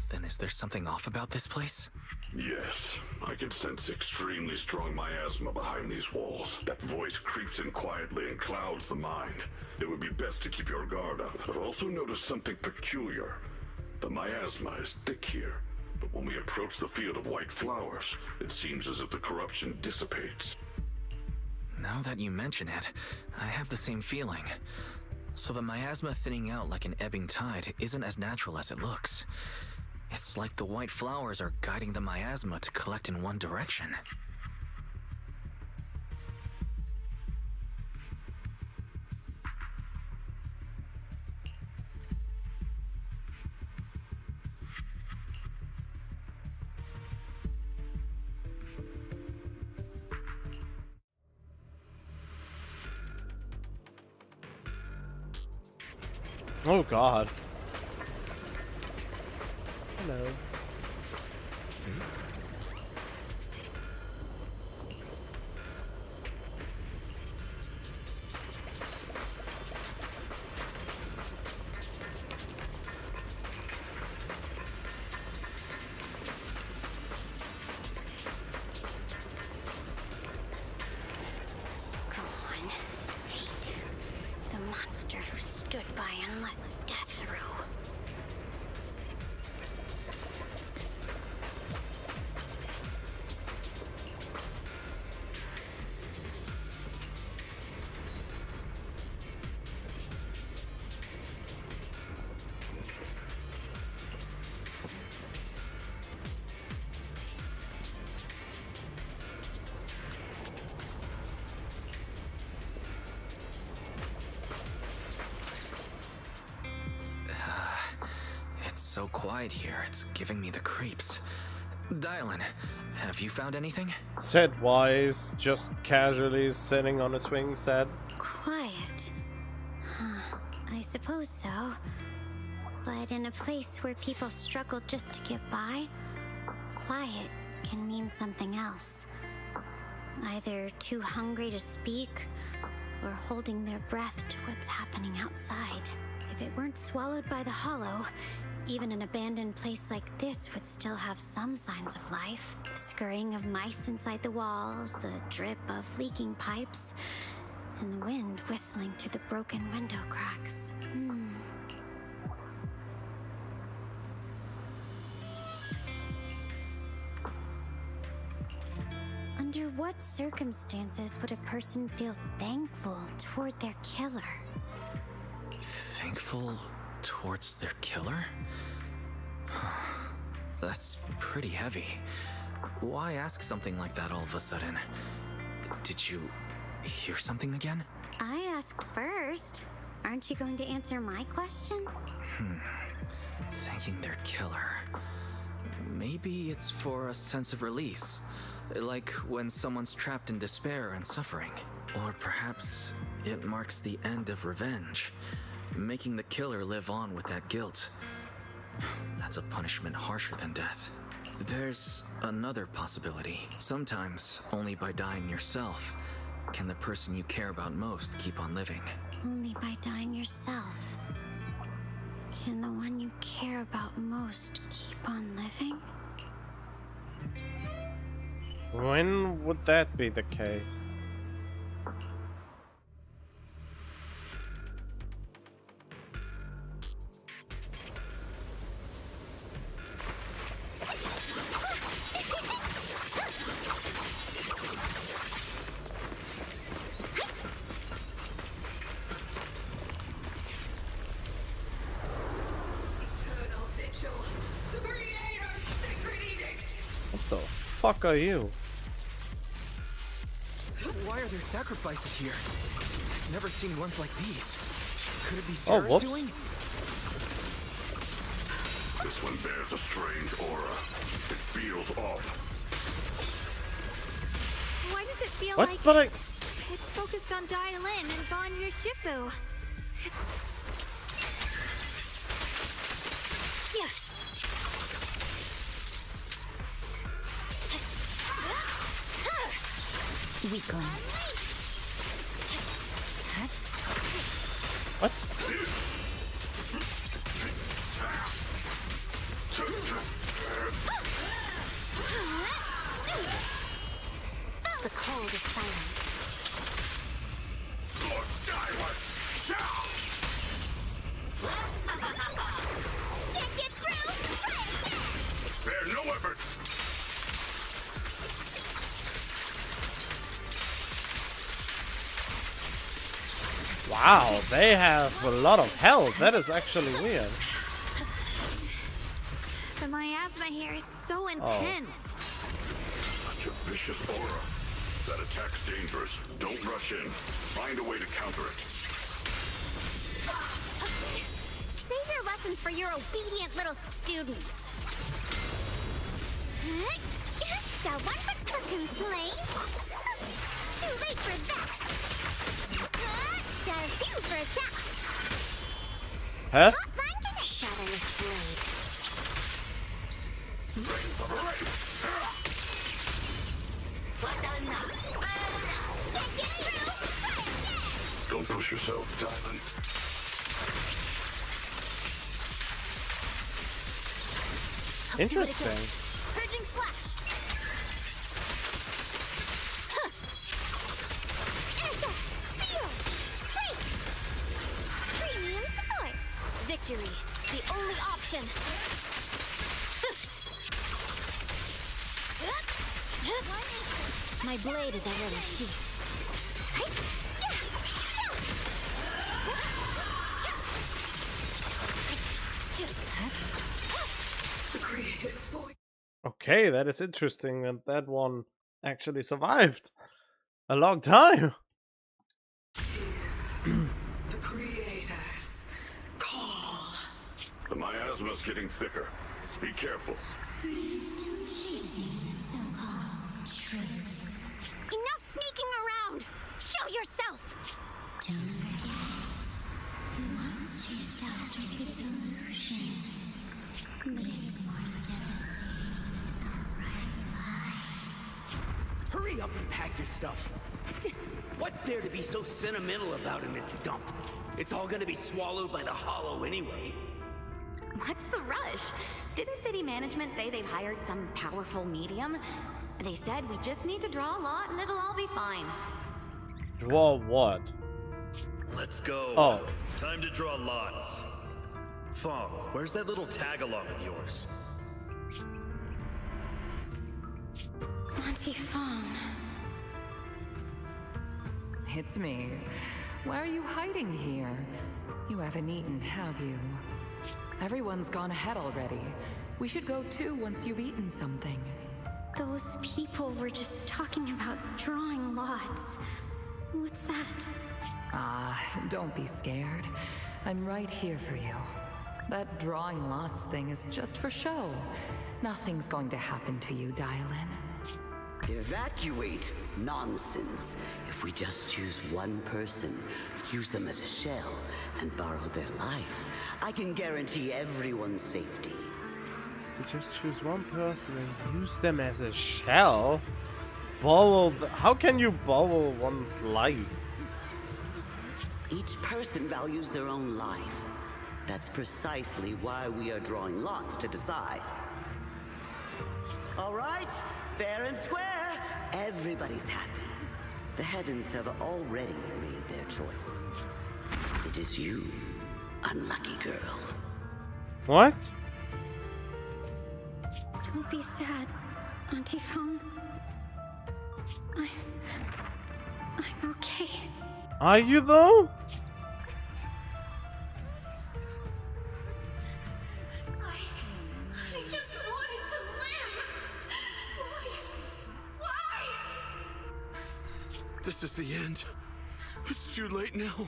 then is there something off about this place? Yes, I can sense extremely strong miasma behind these walls. That voice creeps in quietly and clouds the mind. It would be best to keep your guard up. I've also noticed something peculiar. The miasma is thick here, but when we approach the field of white flowers, it seems as if the corruption dissipates. Now that you mention it, I have the same feeling. So the miasma thinning out like an ebbing tide isn't as natural as it looks. It's like the white flowers are guiding the miasma to collect in one direction. Oh god. Hello. Go on, hate the monster who stood by and let death through. It's so quiet here, it's giving me the creeps. Dylan, have you found anything? Said Wise, just casually sitting on a swing set. Quiet. Huh, I suppose so. But in a place where people struggle just to get by, quiet can mean something else. Either too hungry to speak, or holding their breath to what's happening outside. If it weren't swallowed by the hollow, even an abandoned place like this would still have some signs of life. The scurrying of mice inside the walls, the drip of leaking pipes, and the wind whistling through the broken window cracks. Under what circumstances would a person feel thankful toward their killer? Thankful towards their killer? That's pretty heavy. Why ask something like that all of a sudden? Did you hear something again? I asked first. Aren't you going to answer my question? Thanking their killer. Maybe it's for a sense of release. Like when someone's trapped in despair and suffering. Or perhaps it marks the end of revenge, making the killer live on with that guilt. That's a punishment harsher than death. There's another possibility. Sometimes, only by dying yourself, can the person you care about most keep on living. Only by dying yourself can the one you care about most keep on living? When would that be the case? What the fuck are you? Why are there sacrifices here? I've never seen ones like these. Could it be Oh, Sarah's whoops. doing? This one bears a strange aura. It feels off. Why does it feel What? like But I... it's focused on Dialin and gone your Shifu? Yeah. Weakling. What? The cold is silent. Can't get through? Try again! Spare no effort! Wow, they have a lot of health. That is actually weird. The miasma here is so intense. Such a vicious aura. That attack's dangerous. Don't rush in. Find a way to counter it. Save your lessons for your obedient little students. Got one for complaint. Too late for that. Got two for a chop. Huh? Shadowless blade. Don't push yourself, Diamond. Interesting. Purging slash. Intercept. Seal. Break. Premium support. Victory. The only option. My blade is already sheathed. Okay, that is interesting, and that one actually survived a long time. The creators call. The miasma's getting thicker. Be careful. Enough sneaking around! Show yourself! Don't forget, you once chased after its illusion, but it's more devastating than a right lie. Hurry up and pack your stuff. What's there to be so sentimental about in this dump? It's all gonna be swallowed by the hollow anyway. What's the rush? Didn't city management say they've hired some powerful medium? They said we just need to draw a lot and it'll all be fine. Draw what? Let's go. Oh. Time to draw lots. Fong, where's that little tag-along of yours? Auntie Fong. It's me. Why are you hiding here? You haven't eaten, have you? Everyone's gone ahead already. We should go too once you've eaten something. Those people were just talking about drawing lots. What's that? Don't be scared. I'm right here for you. That drawing lots thing is just for show. Nothing's going to happen to you, Dylan. Evacuate? Nonsense. If we just choose one person, use them as a shell, and borrow their life, I can guarantee everyone's safety. You just choose one person and use them as a shell? How can you borrow one's life? Each person values their own life. That's precisely why we are drawing lots to decide. All right, fair and square. Everybody's happy. The heavens have already made their choice. It is you, unlucky girl. What? Don't be sad, Auntie Fong. I'm okay. Are you though? I just wanted to live! Why? This is the end. It's too late now.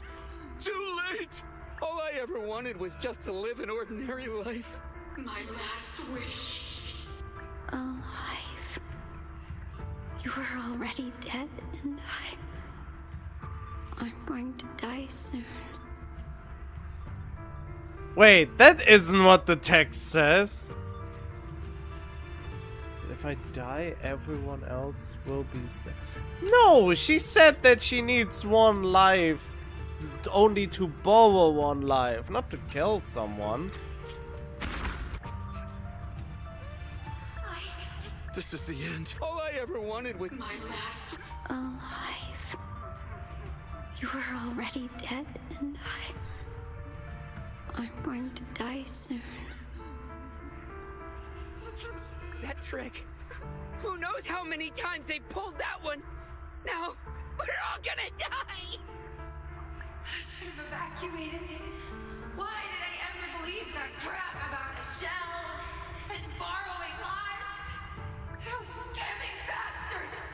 Too late! All I ever wanted was just to live an ordinary life. My last wish. Alive. You were already dead, and I'm going to die soon. Wait, that isn't what the text says. If I die, everyone else will be safe. No, she said that she needs one life only to borrow one life, not to kill someone. This is the end. All I ever wanted was my last. Alive. You were already dead, and I'm going to die soon. That trick. Who knows how many times they pulled that one? Now, we're all gonna die! I should have evacuated. Why did I ever believe that crap about a shell and borrowing lives? Those scamming bastards!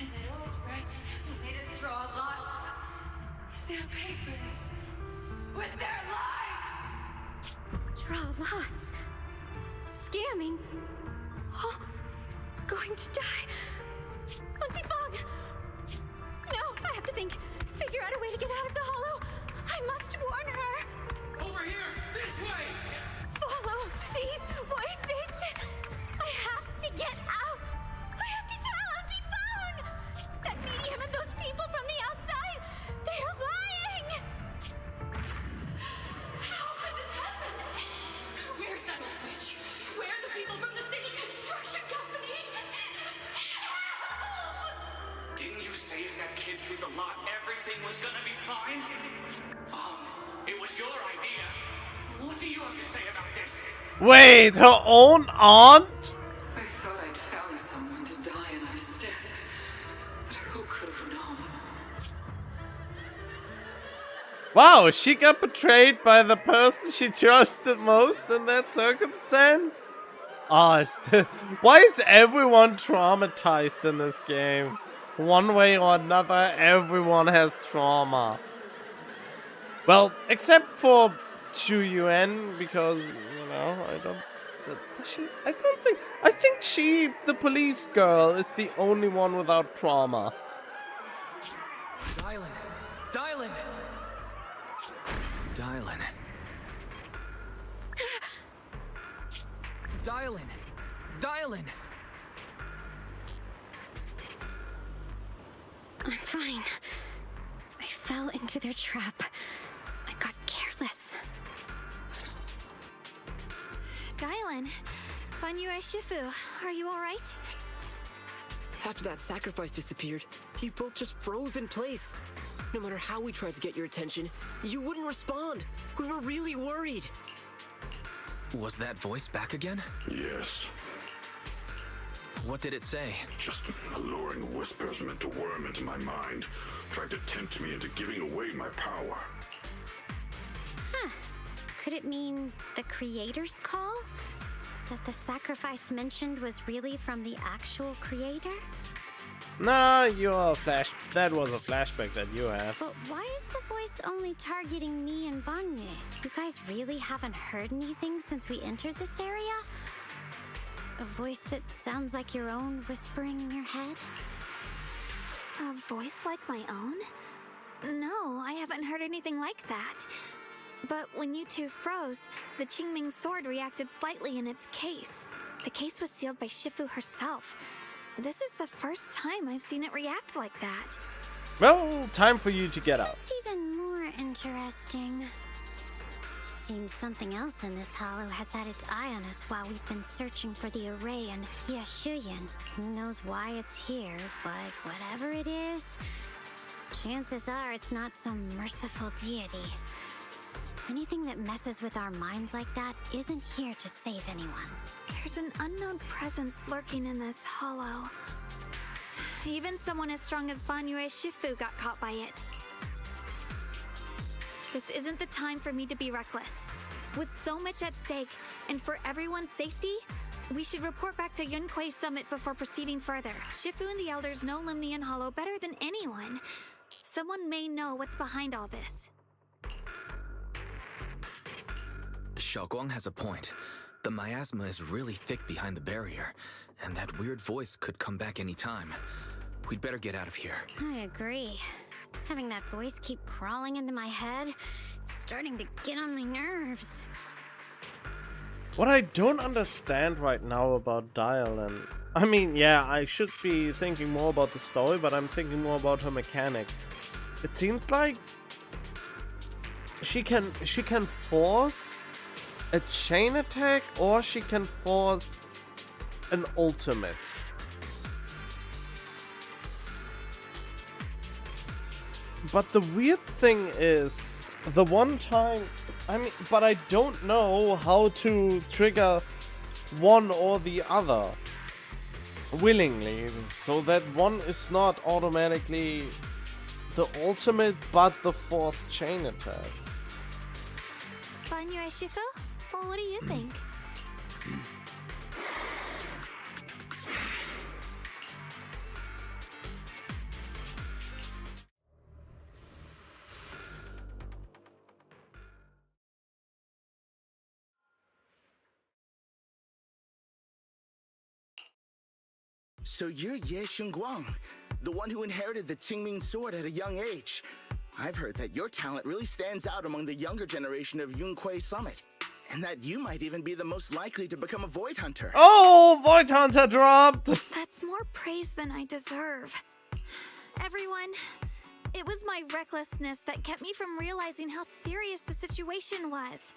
And that old wretch who made us draw lots. They'll pay for this with their lives! Draw lots. Scamming. Oh, going to die. Auntie Fong! No, I have to think. Figure out a way to get out of the hollow. I must warn her. Over here! This way! Follow these voices. I have to get out. I have to tell Auntie Fong. That medium and those people from the outside, they are lying. How could this happen? Where's that old witch? Where are the people from the city construction company? Didn't you say if that kid drew the lot, everything was gonna be fine? It was your idea. What do you have to say about this? Wait, her own aunt? I thought I'd found someone to die in our stead. But who could have known? Wow, she got betrayed by the person she trusted most in that circumstance? Oh, why is everyone traumatized in this game? One way or another, everyone has trauma. Well, except for Chu Yuan, because, you know, I think she, the police girl, is the only one without trauma. Dylan! Dylan! Dylan. Dylan! Dylan! I'm fine. I fell into their trap. I got careless. Dylan, Banyu Shifu, are you alright? After that sacrifice disappeared, you both just froze in place. No matter how we tried to get your attention, you wouldn't respond. We were really worried. Was that voice back again? Yes. What did it say? Just alluring whispers meant to worm into my mind. Tried to tempt me into giving away my power. Huh. Could it mean the creator's call? That the sacrifice mentioned was really from the actual creator? Nah, you're a flash. That was a flashback that you had. But why is the voice only targeting me and Banye? You guys really haven't heard anything since we entered this area? A voice that sounds like your own whispering in your head? A voice like my own? No, I haven't heard anything like that. But when you two froze, the Qingming sword reacted slightly in its case. The case was sealed by Shifu herself. This is the first time I've seen it react like that. Well, time for you to get out. It's even more interesting. Seems something else in this hollow has had its eye on us while we've been searching for the array and Shuyan. Who knows why it's here, but whatever it is, chances are it's not some merciful deity. Anything that messes with our minds like that isn't here to save anyone. There's an unknown presence lurking in this hollow. Even someone as strong as Banyue Shifu got caught by it. This isn't the time for me to be reckless. With so much at stake, and for everyone's safety, we should report back to Yunquei Summit before proceeding further. Shifu and the elders know Limnian Hollow better than anyone. Someone may know what's behind all this. Shunguang has a point. The miasma is really thick behind the barrier, and that weird voice could come back any time. We'd better get out of here. I agree. Having that voice keep crawling into my head, it's starting to get on my nerves. What I don't understand right now about Dial, and I mean, yeah, I should be thinking more about the story, but I'm thinking more about her mechanic. It seems like she can force a chain attack, or she can force an ultimate. But the weird thing is, the one time, but I don't know how to trigger one or the other willingly, so that one is not automatically the ultimate, but the forced chain attack. Banyue Shifu? Well, what do you think? So you're Ye Shunguang, the one who inherited the Qingming sword at a young age. I've heard that your talent really stands out among the younger generation of Yunquei Summit, and that you might even be the most likely to become a Void Hunter. Oh, Void Hunter dropped! That's more praise than I deserve. Everyone, it was my recklessness that kept me from realizing how serious the situation was.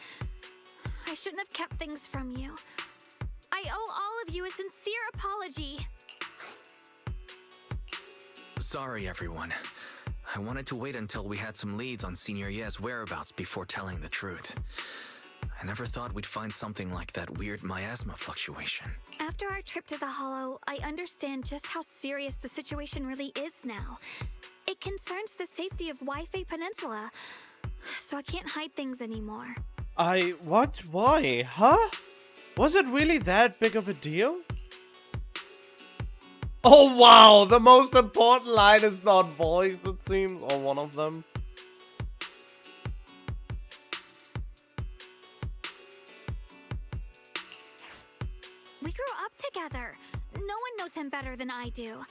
I shouldn't have kept things from you. I owe all of you a sincere apology. Sorry, everyone. I wanted to wait until we had some leads on Senior Ye's whereabouts before telling the truth. I never thought we'd find something like that weird miasma fluctuation. After our trip to the Hollow, I understand just how serious the situation really is now. It concerns the safety of Waifei Peninsula, so I can't hide things anymore. What? Why? Huh? Was it really that big of a deal? Oh wow, the most important line is not voiced, it seems, or one of them. We grew up together. No one knows him better than I do.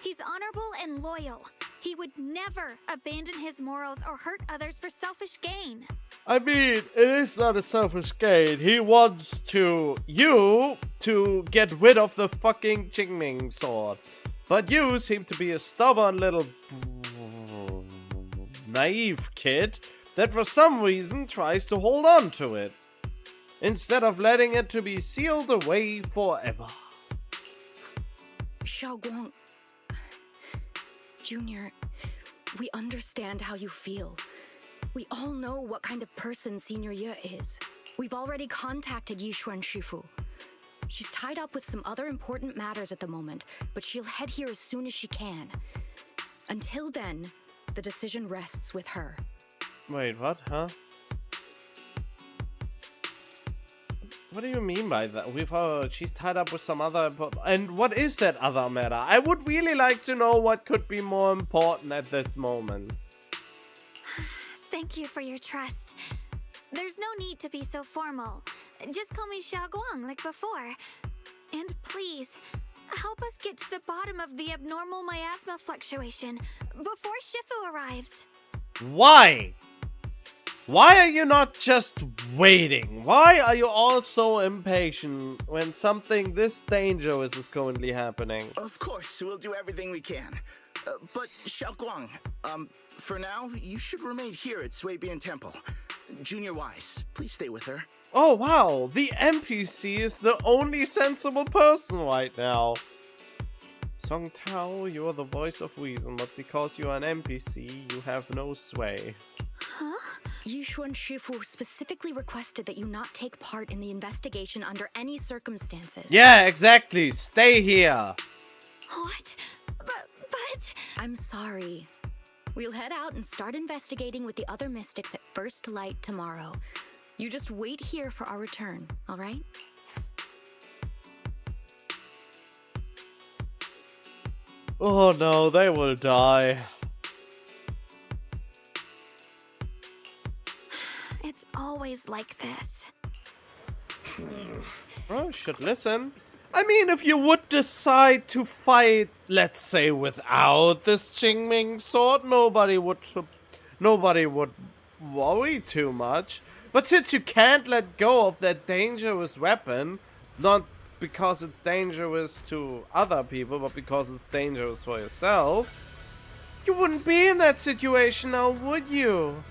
He's honorable and loyal. He would never abandon his morals or hurt others for selfish gain. I mean, it is not a selfish gain. He wants you to get rid of the fucking Qingming sword. But you seem to be a stubborn little naive kid that for some reason tries to hold on to it, instead of letting it to be sealed away forever. Shunguang, Junior, we understand how you feel. We all know what kind of person Senior Ye is. We've already contacted Yishuan Shifu. She's tied up with some other important matters at the moment, but she'll head here as soon as she can. Until then, the decision rests with her. Wait, what? Huh? What do you mean by that? We've she's tied up with some other and what is that other matter? I would really like to know what could be more important at this moment. Thank you for your trust. There's no need to be so formal. Just call me Shunguang like before. And please, help us get to the bottom of the abnormal miasma fluctuation before Shifu arrives. Why? Why are you not just waiting? Why are you all so impatient when something this dangerous is currently happening? Of course, we'll do everything we can. But Shunguang, for now, you should remain here at Suibian Temple. Junior Wise, please stay with her. Oh wow, the NPC is the only sensible person right now. Song Tao, you are the voice of reason, but because you are an NPC, you have no sway. Huh? Yushuan Shifu specifically requested that you not take part in the investigation under any circumstances. Yeah, exactly. Stay here. What? But... I'm sorry. We'll head out and start investigating with the other mystics at first light tomorrow. You just wait here for our return, alright? Oh no, they will die. It's always like this. Oh, should listen. I mean, if you would decide to fight, let's say, without this Qingming sword, nobody would worry too much. But since you can't let go of that dangerous weapon, not because it's dangerous to other people, but because it's dangerous for yourself, you wouldn't be in that situation now, would you?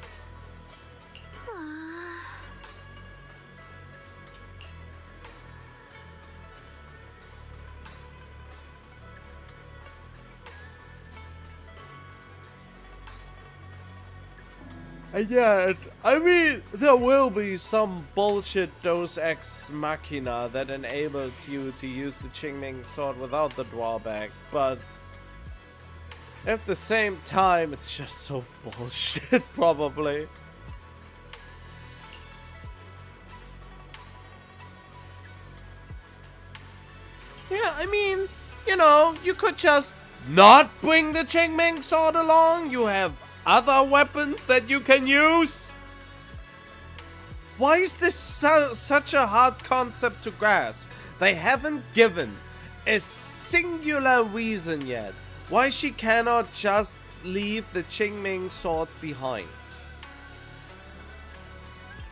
And yeah, I mean, there will be some bullshit Deus Ex Machina that enables you to use the Qingming sword without the drawback, but at the same time, it's just so bullshit, probably. Yeah, I mean, you know, you could just not bring the Qingming sword along. You have other weapons that you can use. Why is this such a hard concept to grasp? They haven't given a singular reason yet why she cannot just leave the Qingming sword behind.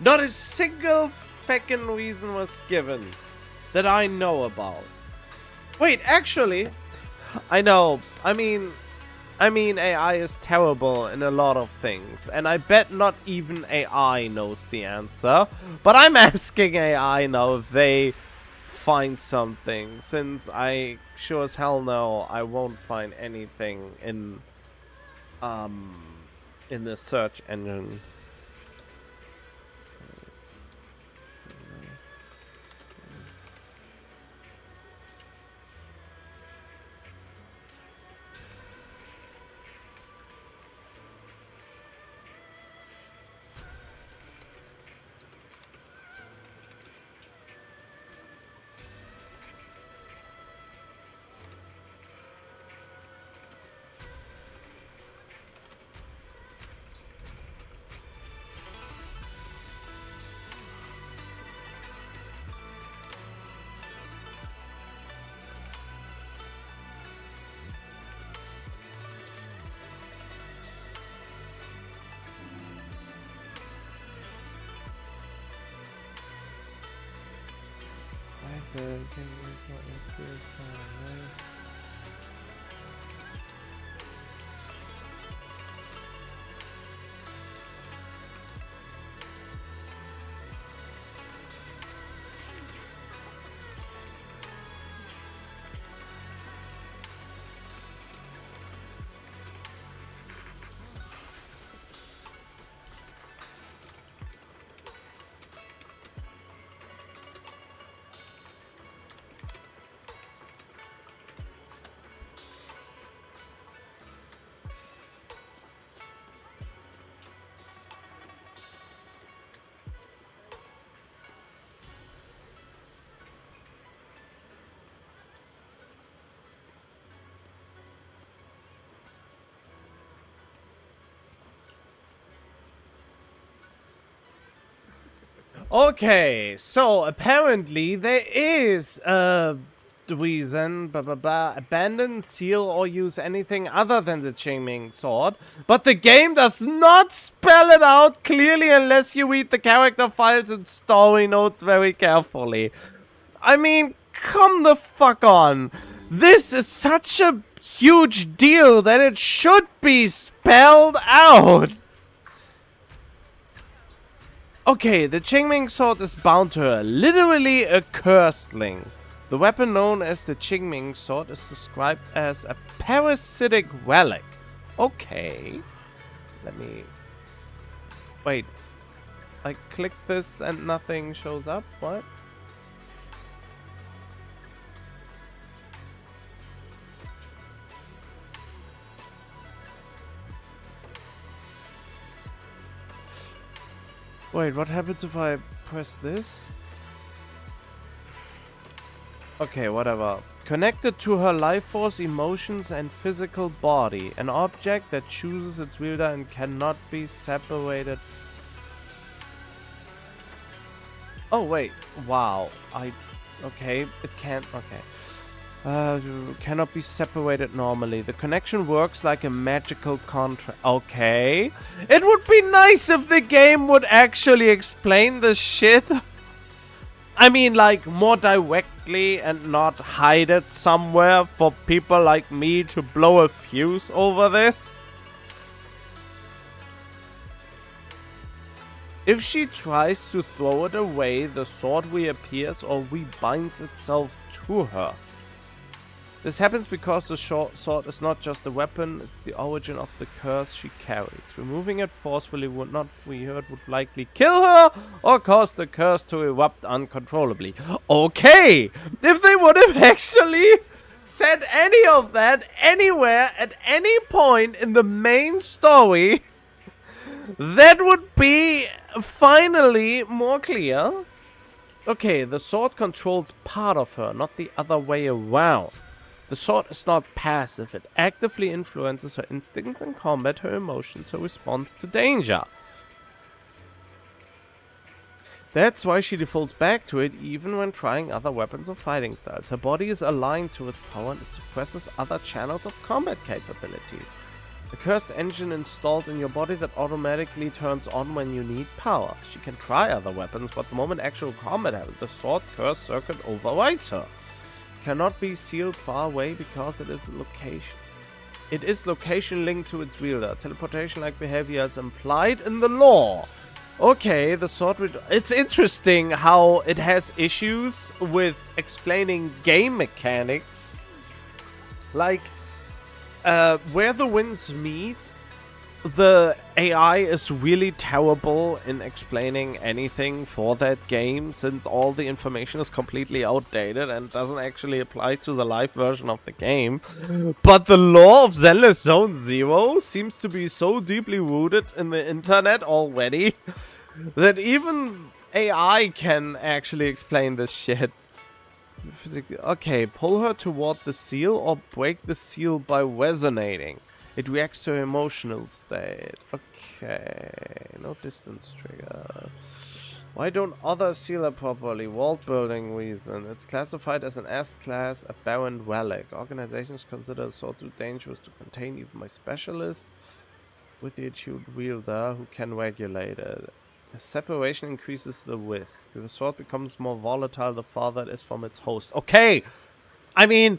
Not a single fucking reason was given that I know about. Wait, actually, I know. I mean, AI is terrible in a lot of things, and I bet not even AI knows the answer. But I'm asking AI now if they find something, since I sure as hell know I won't find anything in the search engine. Okay, so apparently there is a reason, abandon, seal, or use anything other than the Qingming sword, but the game does not spell it out clearly unless you read the character files and story notes very carefully. I mean, come the fuck on. This is such a huge deal that it should be spelled out. Okay, the Qingming sword is bound to her, literally a cursed link. The weapon known as the Qingming sword is described as a parasitic relic. Okay. Let me... Wait. I click this and nothing shows up? What? Wait, what happens if I press this? Okay, whatever. Connected to her life force, emotions, and physical body. An object that chooses its wielder and cannot be separated. Oh, wait. Wow. Okay, it can't... Okay. Cannot be separated normally. The connection works like a magical contract. Okay. It would be nice if the game would actually explain this shit. I mean, like, more directly and not hide it somewhere for people like me to blow a fuse over this. If she tries to throw it away, the sword reappears or rebinds itself to her. This happens because the sword is not just a weapon, it's the origin of the curse she carries. Removing it forcefully would not free her, it would likely kill her or cause the curse to erupt uncontrollably. Okay! If they would have actually said any of that anywhere at any point in the main story, that would be finally more clear. Okay, the sword controls part of her, not the other way around. The sword is not passive, it actively influences her instincts in combat, her emotions, her response to danger. That's why she defaults back to it even when trying other weapons or fighting styles. Her body is aligned to its power and it suppresses other channels of combat capability. A cursed engine installed in your body that automatically turns on when you need power. She can try other weapons, but the moment actual combat happens, the sword curse circuit overrides her. Cannot be sealed far away because it is location linked to its wielder. Teleportation-like behavior is implied in the lore. Okay, the sword... It's interesting how it has issues with explaining game mechanics. Like, where the winds meet, the AI is really terrible in explaining anything for that game, since all the information is completely outdated and doesn't actually apply to the live version of the game. But the lore of Zenless Zone Zero seems to be so deeply rooted in the internet already that even AI can actually explain this shit. Okay, pull her toward the seal or break the seal by resonating. It reacts to her emotional state. Okay, no distance trigger. Why don't others seal it properly? World building reason. It's classified as an S-class, a barren relic. Organizations consider the sword too dangerous to contain even my specialists with the attuned wielder who can regulate it. The separation increases the risk. The sword becomes more volatile the farther it is from its host. Okay! I mean...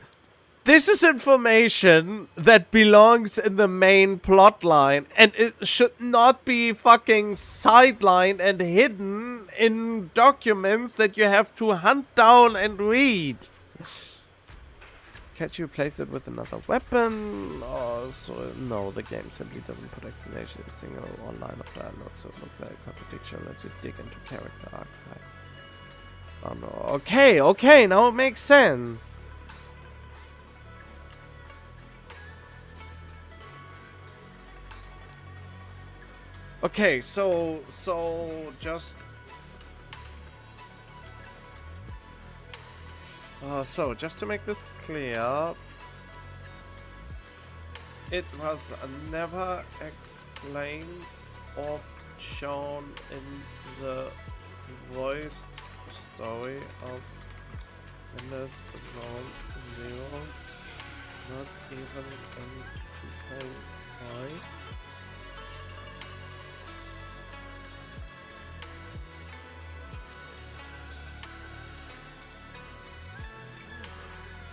This is information that belongs in the main plot line, and it should not be fucking sidelined and hidden in documents that you have to hunt down and read. Can't you replace it with another weapon? Or so? No, the game simply doesn't put explanation in a single line of dialogue, so it looks like a contradiction unless you dig into character archetype. Oh no. Okay, now it makes sense. Okay, so just just to make this clear, it was never explained or shown in the voiced story of Zenless around 0, not even in 2.5.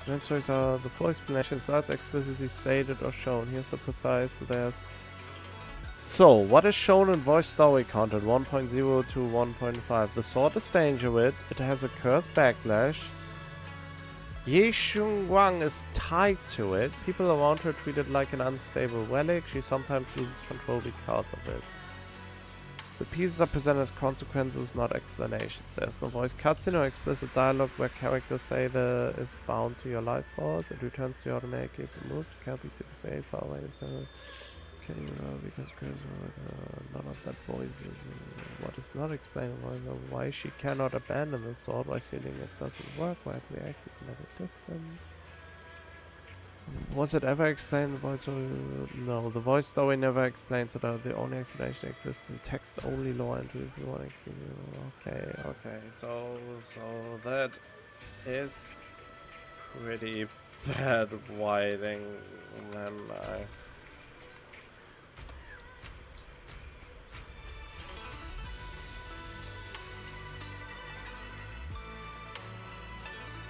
Main stories are the full explanations not explicitly stated or shown. Here's the precise. So, what is shown in voice story content 1.0 to 1.5? The sword is dangerous. It has a cursed backlash. Shunguang is tied to it. People around her treat it like an unstable relic. She sometimes loses control because of it. The pieces are presented as consequences, not explanations. There's no voice cutscene or explicit dialogue where characters say the is bound to your life force. It returns to you automatically if removed. Can't be super very far away. Can you because none of that voice is what is not explainable. Why she cannot abandon the sword, why sealing it doesn't work, why it reacts at a distance. Was it ever explained in the voice story? No, the voice story never explains it. The only explanation exists in text only lore and if you want to. Okay, so that is pretty bad writing, man.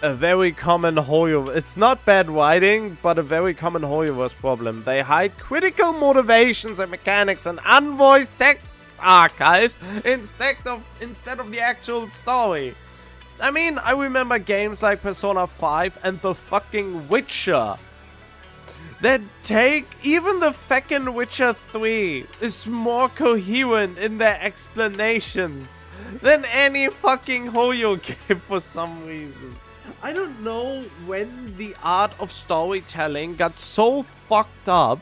A very common Hoyoverse. It's not bad writing, but a very common Hoyoverse problem. They hide critical motivations and mechanics and unvoiced text archives instead of the actual story. I mean, I remember games like Persona 5 and the fucking Witcher that take even the fucking Witcher 3 is more coherent in their explanations than any fucking Hoyo game for some reason. I don't know when the art of storytelling got so fucked up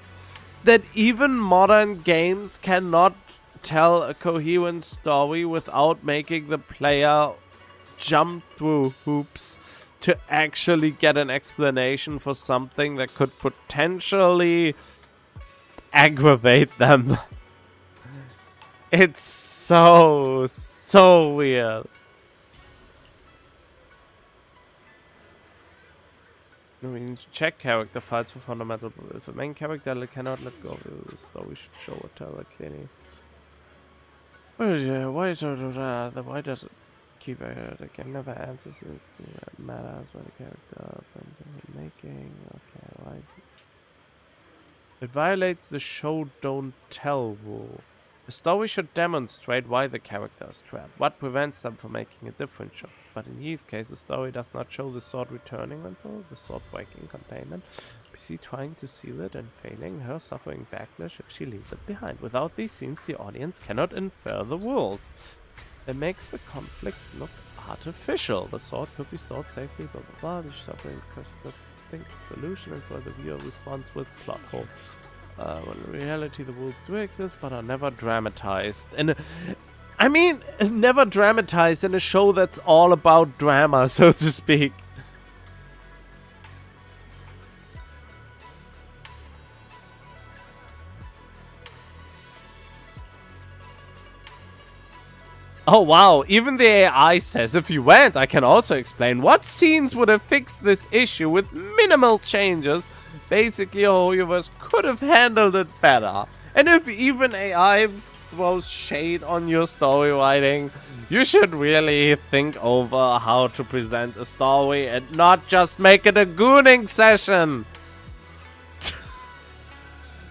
that even modern games cannot tell a coherent story without making the player jump through hoops to actually get an explanation for something that could potentially aggravate them. It's so weird. We need to check character files for fundamental. If a main character cannot let go of the story, should show or tell it clearly. Why does it keep it? It can never answer this matters what the character is making. Okay, why is it? It violates the show don't tell rule. The story should demonstrate why the character is trapped, what prevents them from making a different choice. But in these cases, the story does not show the sword returning until the sword breaking containment, PC trying to seal it and failing, her suffering backlash if she leaves it behind. Without these scenes, the audience cannot infer the rules. It makes the conflict look artificial. The sword could be stored safely, blah blah blah. The suffering just think solution, and so the viewer responds with plot hole. When in reality the rules do exist, but are never dramatized. And I mean, never dramatized in a show that's all about drama, so to speak. Oh wow, even the AI says if you went, I can also explain what scenes would have fixed this issue with minimal changes. Basically, Hoyoverse could have handled it better. And if even AI throws shade on your story writing, you should really think over how to present a story and not just make it a gooning session.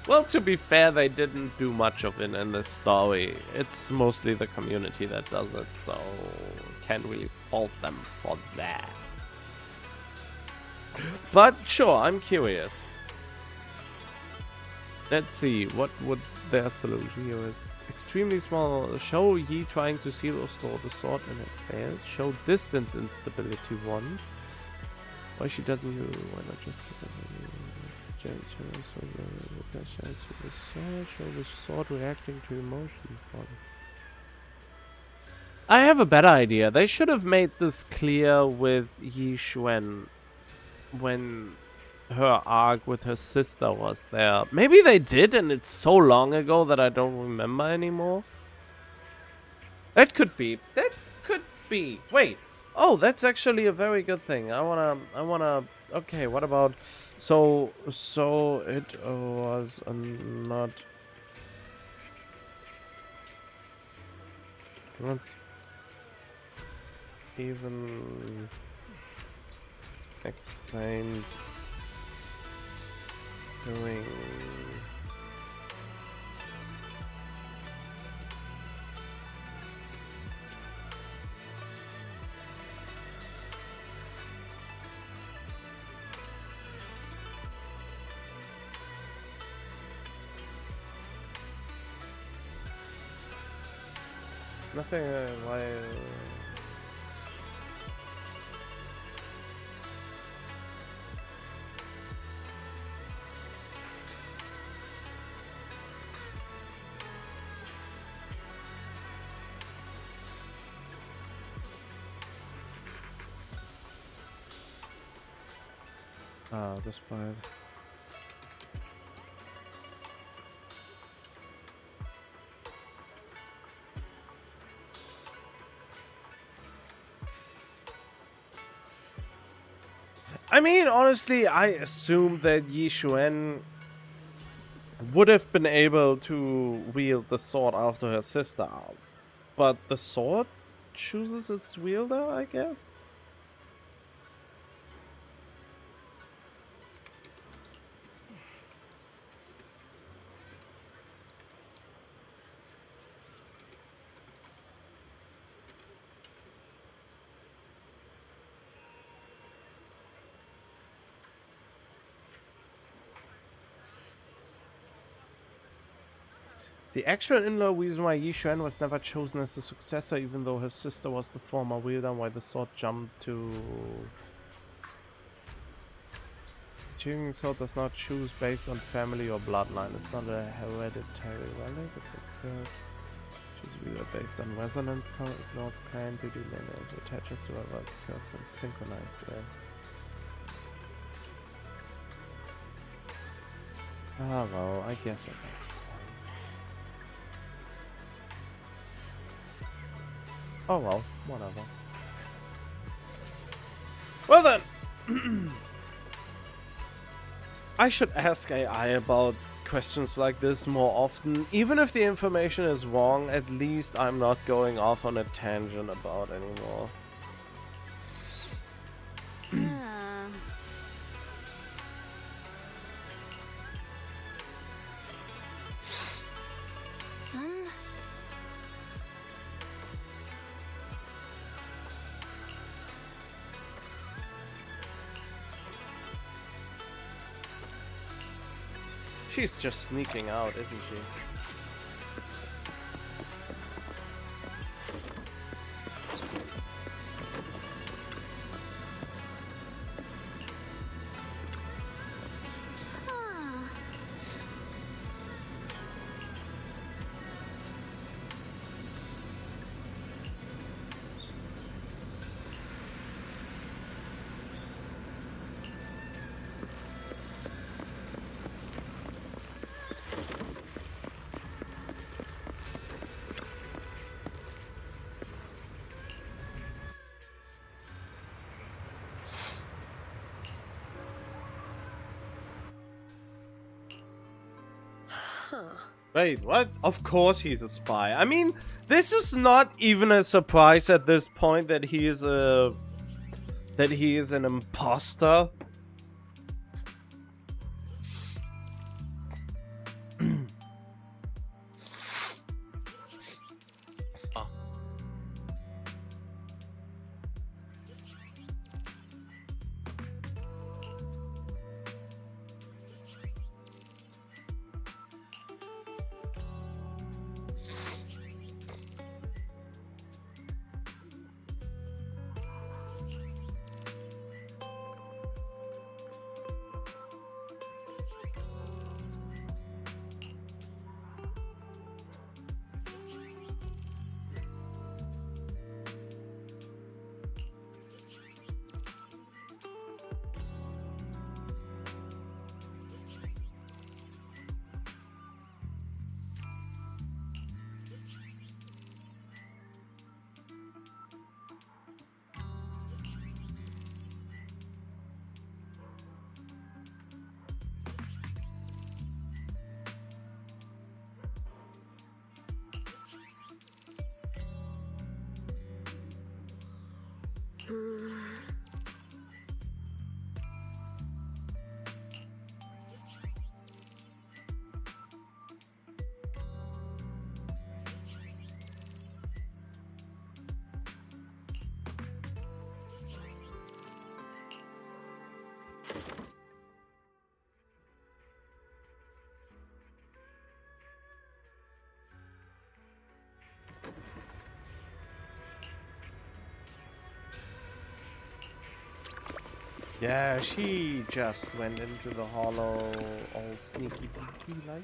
Well, to be fair, they didn't do much of it in this story. It's mostly the community that does it, so can't really fault them for that. But sure, I'm curious. Let's see, what would their solution here is? Extremely small. Show Yi trying to seal or store the sword and it failed. Show distance instability once. Why she doesn't use? Why not just show the sword reacting to emotions. I have a better idea. They should have made this clear with Yi Xuan when her arc with her sister was there. Maybe they did and it's so long ago that I don't remember anymore. That could be be. Wait. Oh, that's actually a very good thing. I wanna. Okay, what about? So it was not even explained during. Nothing. Why? Ah, this part. I mean, honestly, I assumed that Yi Xuan would have been able to wield the sword after her sister, but the sword chooses its wielder, I guess? The actual in-law reason why Yi Xuan was never chosen as the successor, even though her sister was the former wielder, why the sword jumped to... Choosing sword does not choose based on family or bloodline. It's not a hereditary relic, it's a curse. Choose wielder based on resonance, ignores clan, duty lineage, attaches to a curse can synchronize them. Ah, well, I guess it makes sense. Oh well, whatever. Well then, I should ask AI about questions like this more often. Even if the information is wrong, at least I'm not going off on a tangent about anymore. She's just sneaking out, isn't she? Wait, what? Of course he's a spy. I mean, this is not even a surprise at this point that he is an imposter. Yeah, she just went into the hollow all sneaky peeky like.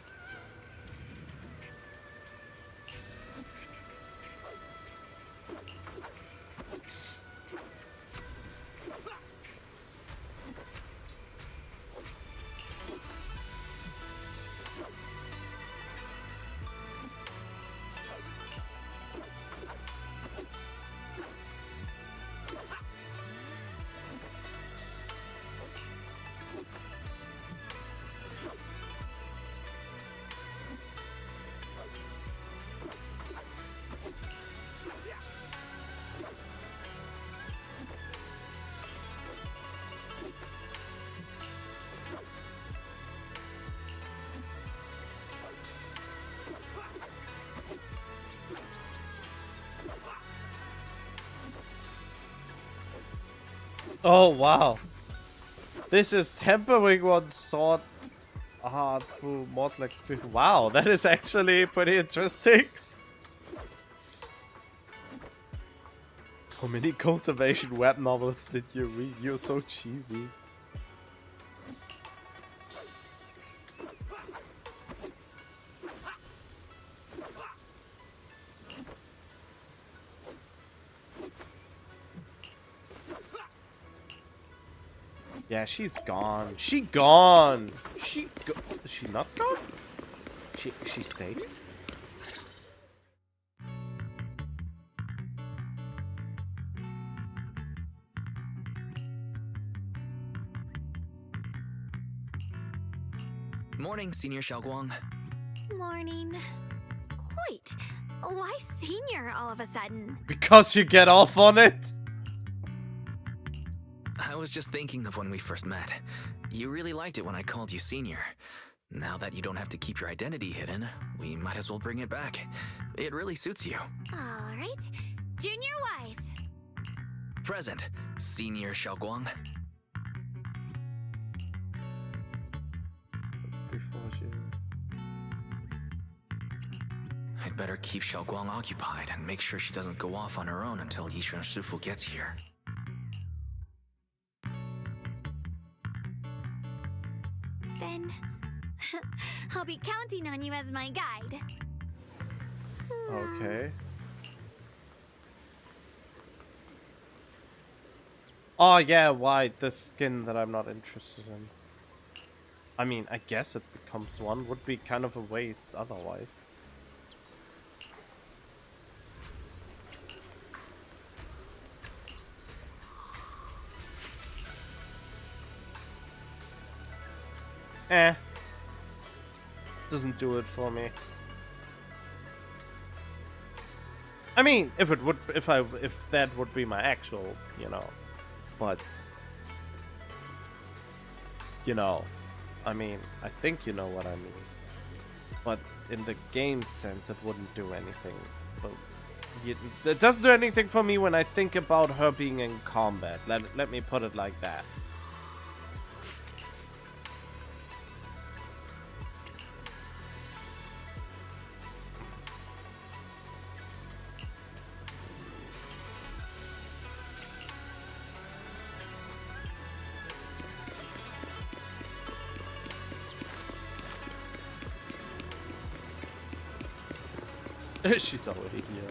Oh wow. This is tempering one's sword hard through mortal experience. Wow, that is actually pretty interesting. How many cultivation web novels did you read? You're so cheesy. Yeah, she's gone. She gone. Is she not gone? She stayed? Morning, Senior Shunguang. Morning. Wait, why senior all of a sudden? Because you get off on it. I was just thinking of when we first met. You really liked it when I called you Senior. Now that you don't have to keep your identity hidden, we might as well bring it back. It really suits you. All right. Junior Wise. Present, Senior Shunguang. I'd better keep Shunguang occupied and make sure she doesn't go off on her own until Yishuan Shifu gets here. Then I'll be counting on you as my guide. Okay. Oh yeah, why the skin that I'm not interested in? I mean, I guess it becomes one. Would be kind of a waste otherwise. Doesn't do it for me. I mean, if that would be my actual, but I mean, I think you know what I mean. But in the game sense, it wouldn't do anything. But it doesn't do anything for me when I think about her being in combat. Let me put it like that. She's already here.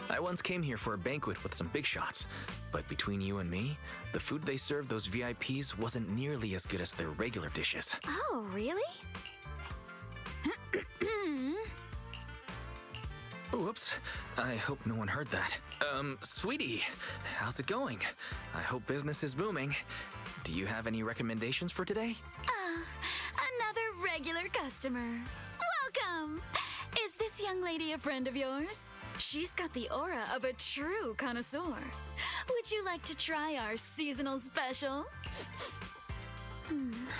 I once came here for a banquet with some big shots, but between you and me, the food they served those VIPs wasn't nearly as good as their regular dishes. Oh, really? Whoops. I hope no one heard that. Sweetie, how's it going? I hope business is booming. Do you have any recommendations for today? Another regular customer. Welcome! Is this young lady a friend of yours? She's got the aura of a true connoisseur. Would you like to try our seasonal special?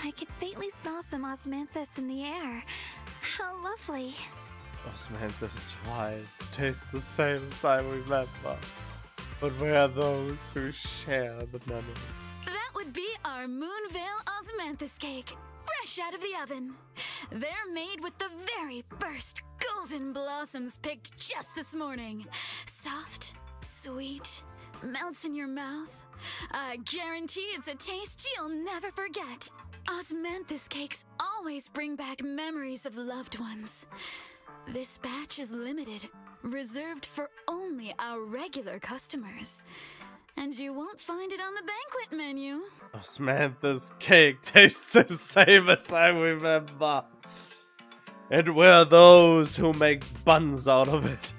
I can faintly smell some osmanthus in the air. How lovely. Osmanthus wine tastes the same as I remember. But where are those who share the memory? That would be our Moonvale osmanthus cake, fresh out of the oven. They're made with the very first golden blossoms picked just this morning. Soft, sweet, melts in your mouth. I guarantee it's a taste you'll never forget. Osmanthus cakes always bring back memories of loved ones. This batch is limited, reserved for only our regular customers. And you won't find it on the banquet menu. Osmanthus cake tastes the same as I remember. And where are those who make buns out of it?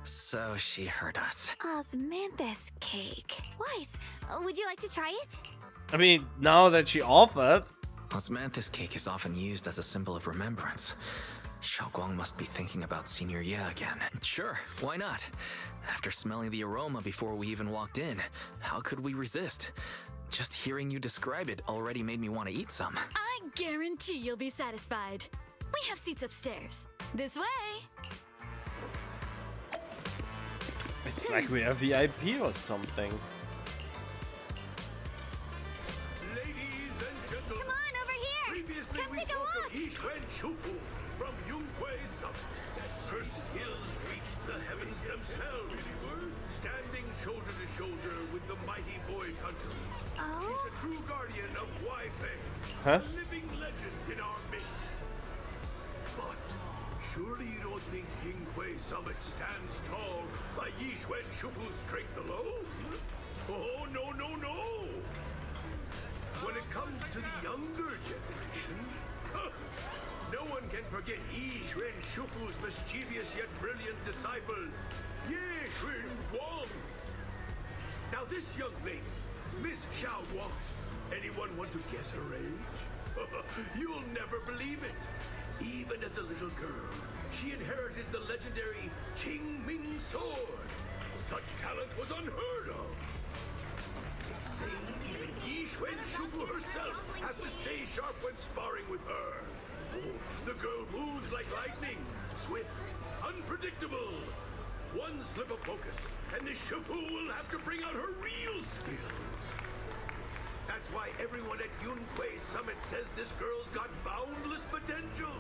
So she heard us. Osmanthus cake. Weiss, would you like to try it? I mean, now that she offered. Osmanthus cake is often used as a symbol of remembrance. Shunguang must be thinking about Senior Ye again. Sure, why not? After smelling the aroma before we even walked in, how could we resist? Just hearing you describe it already made me want to eat some. I guarantee you'll be satisfied. We have seats upstairs. This way. It's like we are VIP or something. Come on, over here! Previously Come we take a spoke look! of Yixuan Shufu from Yunhui Summit. Her skills reached the heavens themselves, standing shoulder to shoulder with the mighty Void Hunters. She's a true guardian of Wi-Fei, Huh? a living legend in our midst. But surely you don't think Yunhui Summit stands tall by Yixuan Shufu's strength alone? Oh, no, no, no! When it comes to the younger generation, no one can forget Yi Xuan Shufu's mischievous yet brilliant disciple, Ye Shunguang. Now this young lady, Miss Shunguang, anyone want to guess her age? You'll never believe it. Even as a little girl, she inherited the legendary Qingming sword. Such talent was unheard of. They say even Yi Xuan Shufu herself has to stay sharp when sparring with her. Oh, the girl moves like lightning, swift, unpredictable. One slip of focus, and the Shufu will have to bring out her real skills. That's why everyone at Yunhui Summit says this girl's got boundless potential.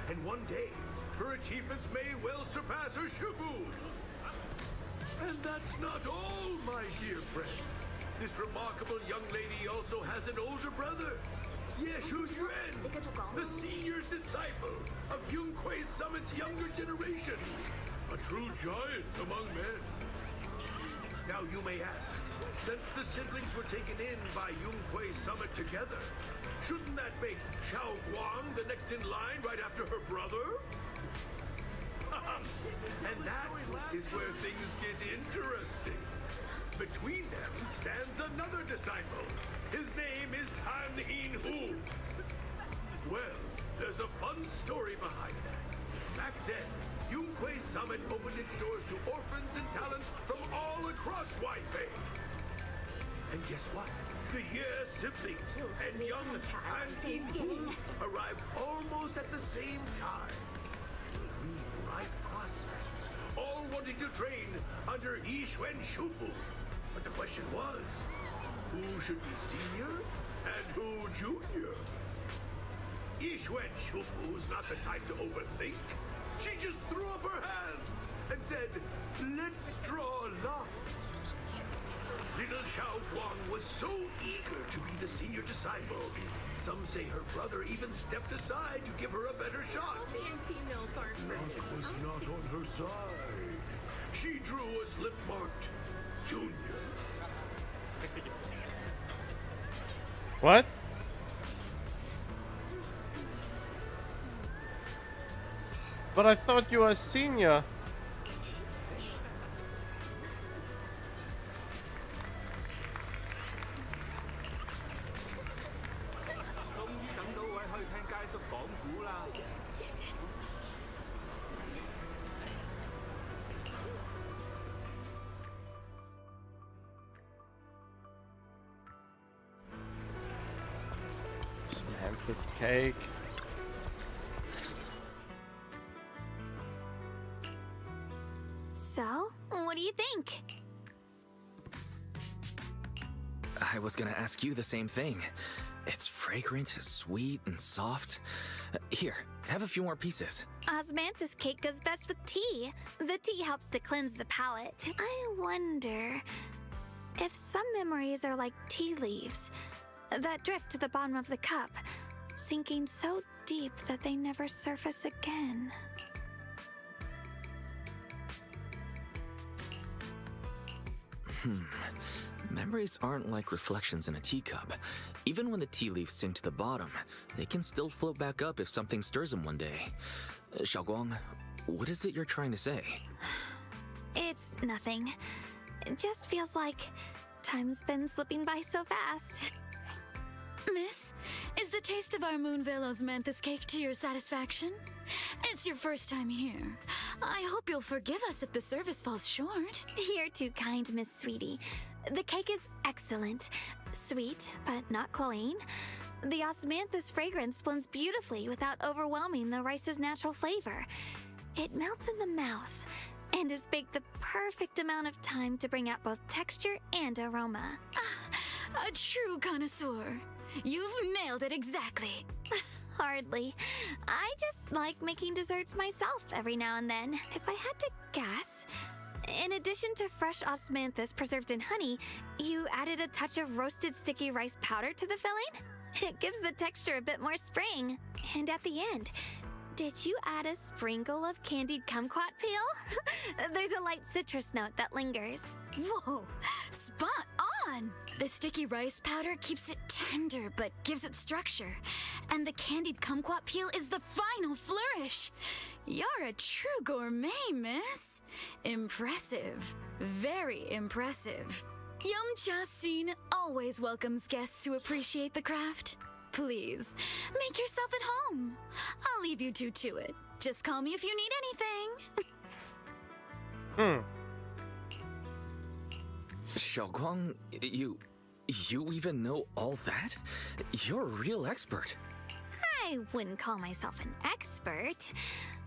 And one day, her achievements may well surpass her Shufu's. And that's not all, my dear friends. This remarkable young lady also has an older brother, Ye Shuyuan, the senior disciple of Yunhui Summit's younger generation, a true giant among men. Now you may ask, since the siblings were taken in by Yunhui Summit together, shouldn't that make Shunguang the next in line right after her brother? And that is where things get interesting. Between them stands another disciple. His name is Han In Hu. Well, there's a fun story behind that. Back then, Yunhui Summit opened its doors to orphans and talents from all across Wi-Fei. And guess what? The Ye siblings and young Han In Hu arrived almost at the same time. Three bright prospects, all wanting to train under Yi Xuan Shufu. But the question was, who should be senior and who junior? Yi Xuan Shufu's not the type to overthink. She just threw up her hands and said, let's draw lots. Little Shunguang was so eager to be the senior disciple. Some say her brother even stepped aside to give her a better shot. Luck was not on her side. She drew a slip marked Junior. What? But I thought you were a senior. This cake. So, what do you think? I was gonna ask you the same thing. It's fragrant, sweet, and soft. Here, have a few more pieces. Osmanthus cake goes best with tea. The tea helps to cleanse the palate. I wonder if some memories are like tea leaves that drift to the bottom of the cup, sinking so deep that they never surface again. Memories aren't like reflections in a teacup. Even when the tea leaves sink to the bottom, they can still float back up if something stirs them one day. Shunguang, what is it you're trying to say? It's nothing. It just feels like time's been slipping by so fast. Miss, is the taste of our Moonvale Osmanthus cake to your satisfaction? It's your first time here. I hope you'll forgive us if the service falls short. You're too kind, Miss Sweetie. The cake is excellent. Sweet, but not cloying. The osmanthus fragrance blends beautifully without overwhelming the rice's natural flavor. It melts in the mouth and is baked the perfect amount of time to bring out both texture and aroma. A true connoisseur. You've nailed it exactly. Hardly. I just like making desserts myself every now and then. If I had to guess, in addition to fresh osmanthus preserved in honey, you added a touch of roasted sticky rice powder to the filling? It gives the texture a bit more spring. And at the end, did you add a sprinkle of candied kumquat peel? There's a light citrus note that lingers. Whoa, spot on! The sticky rice powder keeps it tender but gives it structure. And the candied kumquat peel is the final flourish. You're a true gourmet, miss. Impressive. Very impressive. Yum-Cha Scene always welcomes guests who appreciate the craft. Please, make yourself at home. I'll leave you two to it. Just call me if you need anything. Shunguang, you even know all that? You're a real expert. I wouldn't call myself an expert.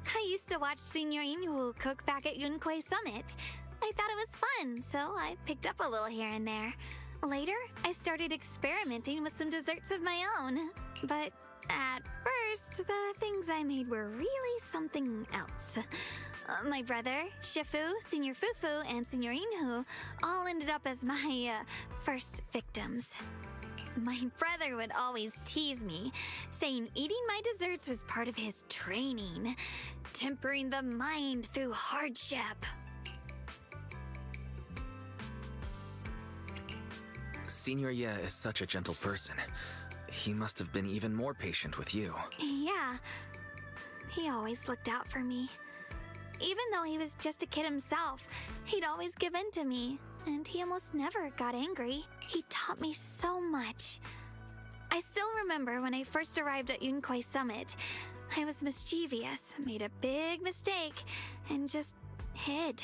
I used to watch Senior Inhu cook back at Yunquay Summit. I thought it was fun, so I picked up a little here and there. Later, I started experimenting with some desserts of my own. But at first, the things I made were really something else. My brother, Shifu, Senior Fufu, and Senior Inhu all ended up as my first victims. My brother would always tease me, saying eating my desserts was part of his training, tempering the mind through hardship. Senior Ye is such a gentle person. He must have been even more patient with you. Yeah, he always looked out for me. Even though he was just a kid himself, he'd always give in to me, and he almost never got angry. He taught me so much. I still remember when I first arrived at Yunquay Summit. I was mischievous, made a big mistake, and just hid.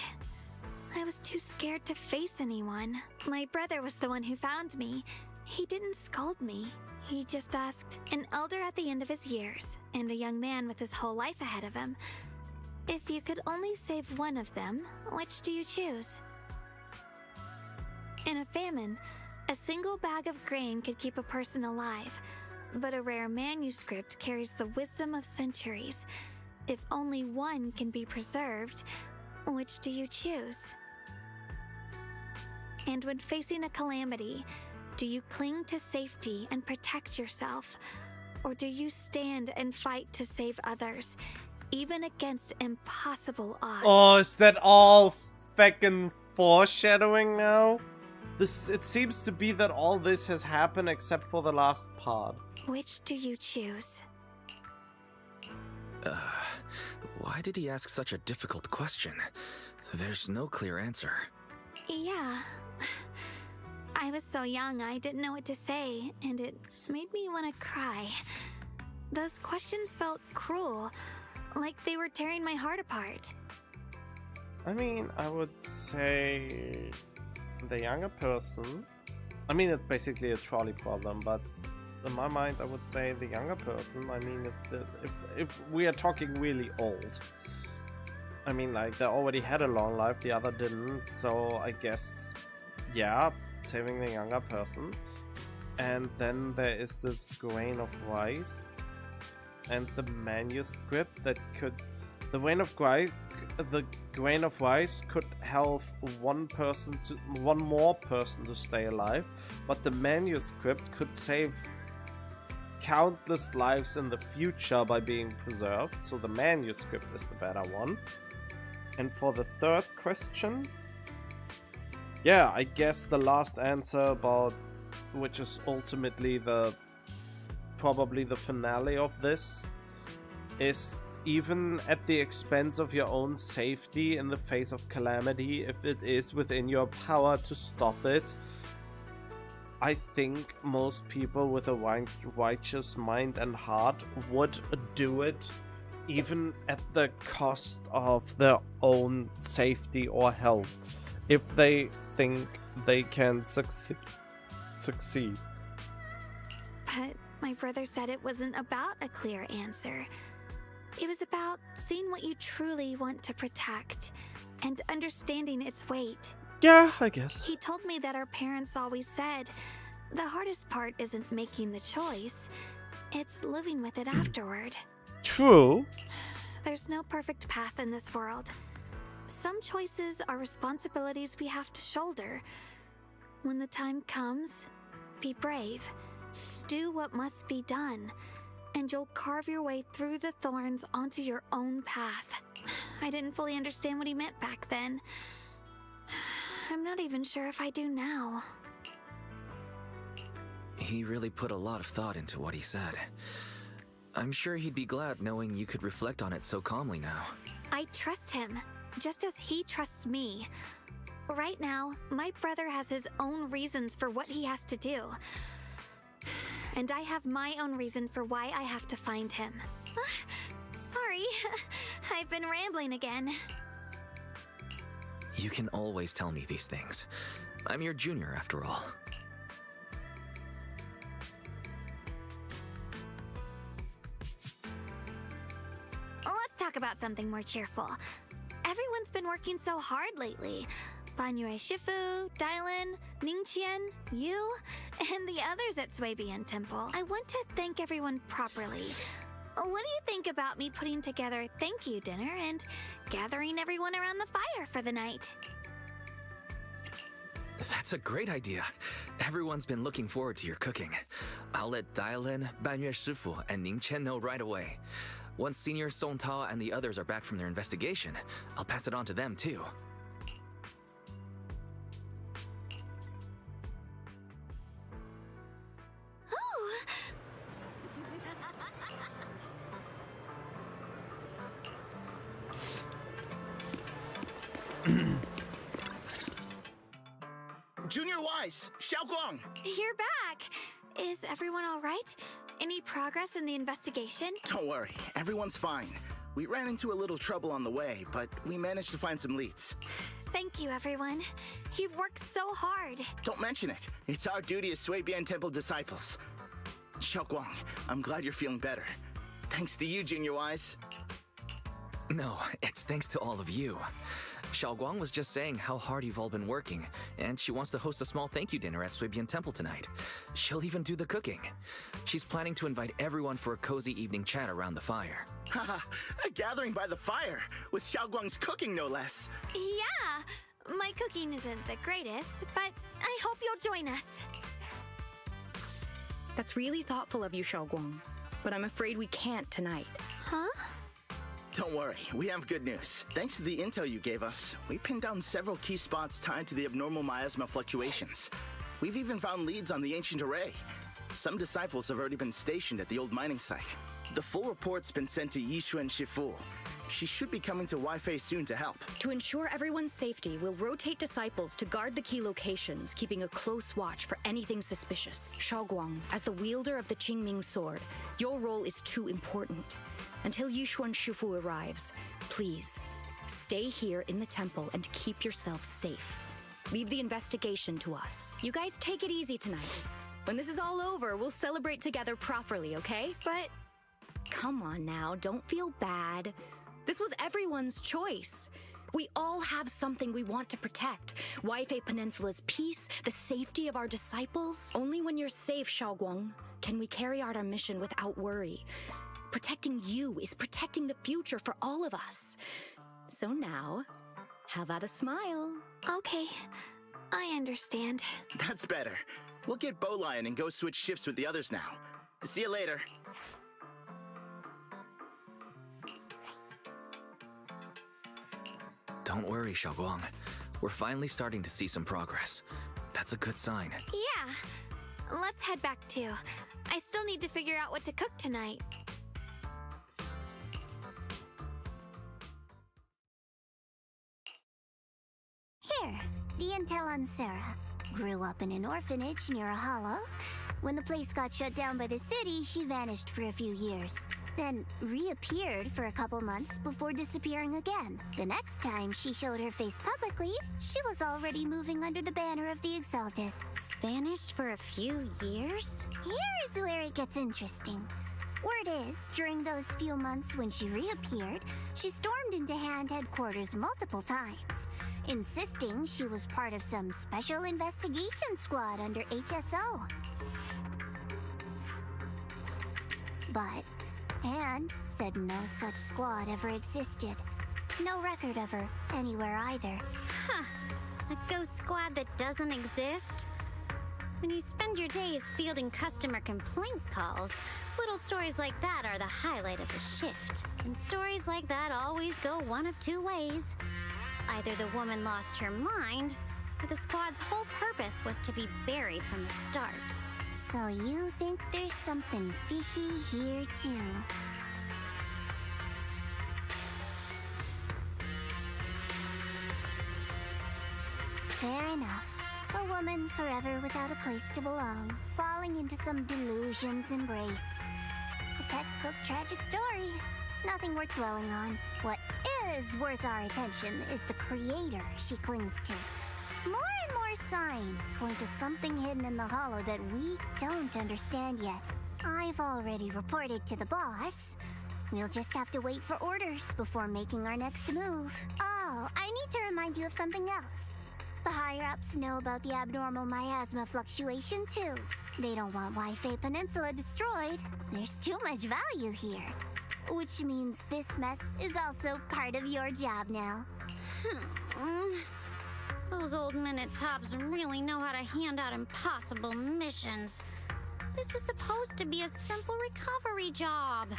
I was too scared to face anyone. My brother was the one who found me. He didn't scold me. He just asked, an elder at the end of his years, and a young man with his whole life ahead of him, if you could only save one of them, which do you choose? In a famine, a single bag of grain could keep a person alive, but a rare manuscript carries the wisdom of centuries. If only one can be preserved, which do you choose? And when facing a calamity, do you cling to safety and protect yourself? Or do you stand and fight to save others, even against impossible odds? Oh, is that all feckin' foreshadowing now? It seems to be that all this has happened except for the last part. Which do you choose? Why did he ask such a difficult question? There's no clear answer. Yeah. I was so young, I didn't know what to say, and it made me want to cry. Those questions felt cruel, like they were tearing my heart apart. I mean, I would say the younger person. I mean, it's basically a trolley problem, but in my mind, I would say the younger person. I mean, if we are talking really old, I mean, like, they already had a long life, the other didn't, so I guess, yeah, saving the younger person. And then there is this grain of rice and the manuscript that could... The grain of rice could help one more person to stay alive, but the manuscript could save countless lives in the future by being preserved, so the manuscript is the better one. And for the third question, yeah, I guess the last answer about, which is ultimately probably the finale of this, is even at the expense of your own safety in the face of calamity, if it is within your power to stop it, I think most people with a righteous mind and heart would do it, even at the cost of their own safety or health, if they think they can succeed. But my brother said it wasn't about a clear answer. It was about seeing what you truly want to protect and understanding its weight. Yeah, I guess. He told me that our parents always said, the hardest part isn't making the choice, it's living with it afterward. True. There's no perfect path in this world. Some choices are responsibilities we have to shoulder. When the time comes, be brave. Do what must be done, and you'll carve your way through the thorns onto your own path. I didn't fully understand what he meant back then. I'm not even sure if I do now. He really put a lot of thought into what he said. I'm sure he'd be glad knowing you could reflect on it so calmly now. I trust him, just as he trusts me. Right now, my brother has his own reasons for what he has to do. And I have my own reason for why I have to find him. Sorry, I've been rambling again. You can always tell me these things. I'm your junior, after all. Let's talk about something more cheerful. Everyone's been working so hard lately. Banyue Shifu, Dylan, Ningqian, you, and the others at Swabian Temple. I want to thank everyone properly. What do you think about me putting together a thank you dinner and gathering everyone around the fire for the night? That's a great idea. Everyone's been looking forward to your cooking. I'll let Dylan, Banyue Shifu, and Ningqian know right away. Once Senior Song Tao and the others are back from their investigation, I'll pass it on to them too. Junior Wise, Shunguang! You're back! Is everyone all right? Any progress in the investigation? Don't worry, everyone's fine. We ran into a little trouble on the way, but we managed to find some leads. Thank you, everyone. You've worked so hard. Don't mention it. It's our duty as Swabian Temple disciples. Shunguang, I'm glad you're feeling better. Thanks to you, Junior Wise. No, it's thanks to all of you. Shunguang was just saying how hard you've all been working, and she wants to host a small thank you dinner at Swabian Temple tonight. She'll even do the cooking. She's planning to invite everyone for a cozy evening chat around the fire. Haha, a gathering by the fire, with Shunguang's cooking no less. Yeah, my cooking isn't the greatest, but I hope you'll join us. That's really thoughtful of you, Shunguang, but I'm afraid we can't tonight. Huh? Don't worry, we have good news. Thanks to the intel you gave us, we pinned down several key spots tied to the abnormal miasma fluctuations. We've even found leads on the ancient array. Some disciples have already been stationed at the old mining site. The full report's been sent to Yishuan Shifu. She should be coming to Weifei soon to help. To ensure everyone's safety, we'll rotate disciples to guard the key locations, keeping a close watch for anything suspicious. Shunguang, as the wielder of the Qingming sword, your role is too important. Until Yishuan Shifu arrives, please, stay here in the temple and keep yourself safe. Leave the investigation to us. You guys take it easy tonight. When this is all over, we'll celebrate together properly, okay? But come on now, don't feel bad. This was everyone's choice. We all have something we want to protect. Weifei Peninsula's peace, the safety of our disciples. Only when you're safe, Shunguang, can we carry out our mission without worry. Protecting you is protecting the future for all of us. So now, how about a smile? Okay, I understand. That's better. We'll get Bowlion and go switch shifts with the others now. See you later. Don't worry, Shunguang. We're finally starting to see some progress. That's a good sign. Yeah, let's head back too. I still need to figure out what to cook tonight. Here, the intel on Sarah. Grew up in an orphanage near a hollow. When the place got shut down by the city, she vanished for a few years. Then reappeared for a couple months before disappearing again. The next time she showed her face publicly, she was already moving under the banner of the Exaltists. Vanished for a few years? Here's where it gets interesting. Word is, during those few months when she reappeared, she stormed into Hand headquarters multiple times, insisting she was part of some special investigation squad under HSO. But Hand said no such squad ever existed. No record of her anywhere either. Huh. A ghost squad that doesn't exist? When you spend your days fielding customer complaint calls, little stories like that are the highlight of the shift. And stories like that always go one of two ways. Either the woman lost her mind, or the squad's whole purpose was to be buried from the start. So you think there's something fishy here too? Fair enough. A woman forever without a place to belong, falling into some delusion's embrace. A textbook tragic story. Nothing worth dwelling on. What is worth our attention is the creator she clings to. More and more signs point to something hidden in the hollow that we don't understand yet. I've already reported to the boss. We'll just have to wait for orders before making our next move. Oh, I need to remind you of something else. The higher-ups know about the abnormal miasma fluctuation, too. They don't want Weifei Peninsula destroyed. There's too much value here. Which means this mess is also part of your job now. Those old minute tops really know how to hand out impossible missions. This was supposed to be a simple recovery job.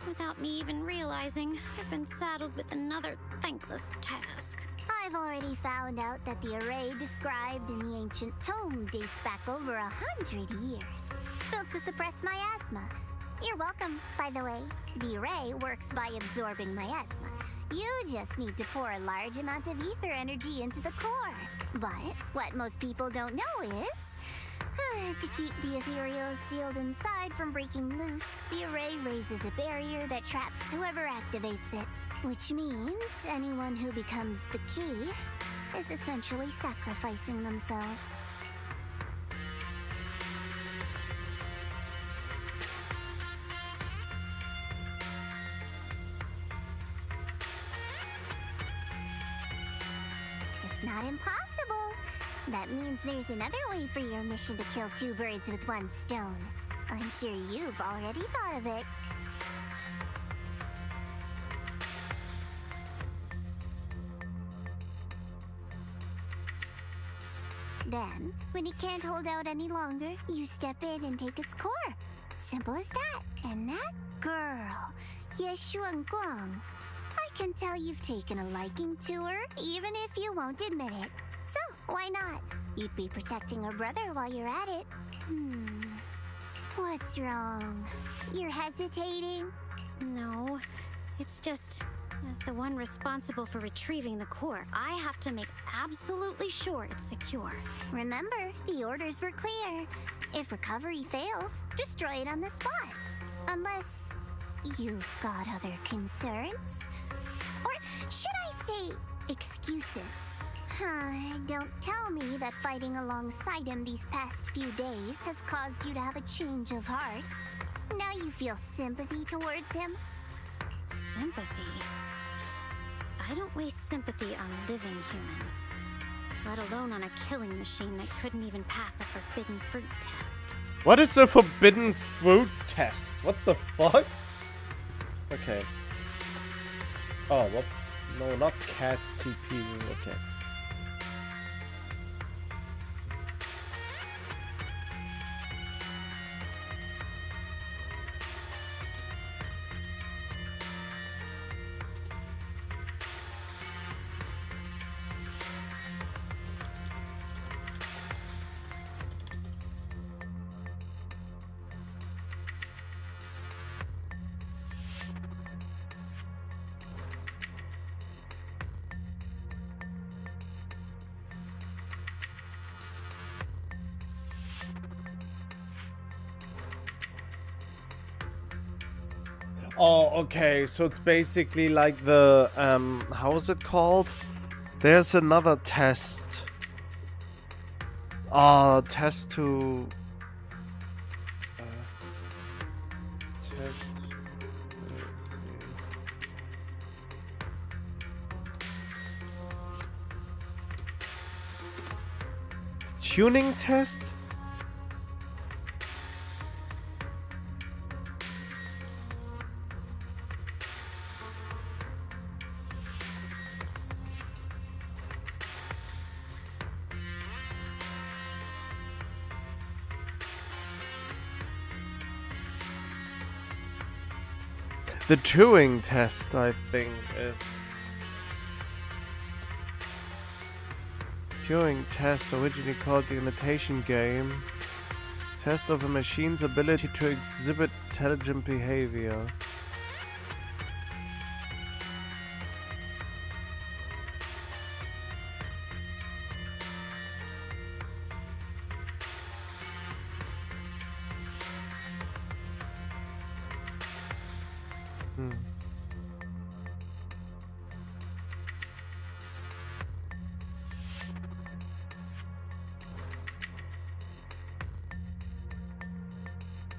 Without me even realizing, I've been saddled with another thankless task. I've already found out that the array described in the ancient tome dates back over 100 years. Built to suppress miasma. You're welcome, by the way. The array works by absorbing miasma. You just need to pour a large amount of ether energy into the core. But what most people don't know is, to keep the ethereal sealed inside from breaking loose, the array raises a barrier that traps whoever activates it. Which means anyone who becomes the key is essentially sacrificing themselves. It's not impossible. That means there's another way for your mission to kill two birds with one stone. I'm sure you've already thought of it. Then, when it can't hold out any longer, you step in and take its core. Simple as that. And that girl, Shunguang, I can tell you've taken a liking to her, even if you won't admit it. So, why not? You'd be protecting her brother while you're at it. What's wrong? You're hesitating? No, it's just, as the one responsible for retrieving the core, I have to make absolutely sure it's secure. Remember, the orders were clear. If recovery fails, destroy it on the spot. Unless you've got other concerns? Or should I say excuses? Don't tell me that fighting alongside him these past few days has caused you to have a change of heart. Now you feel sympathy towards him? Sympathy? I don't waste sympathy on living humans, let alone on a killing machine that couldn't even pass a forbidden fruit test. What is a forbidden fruit test? What the fuck? Okay. Oh, what? No, not cat TP. Okay. Oh, okay, so it's basically like the, how is it called? There's another test. Test to... test... let's see. Tuning test? The Turing test, I think, is... Turing test, originally called the imitation game. Test of a machine's ability to exhibit intelligent behavior.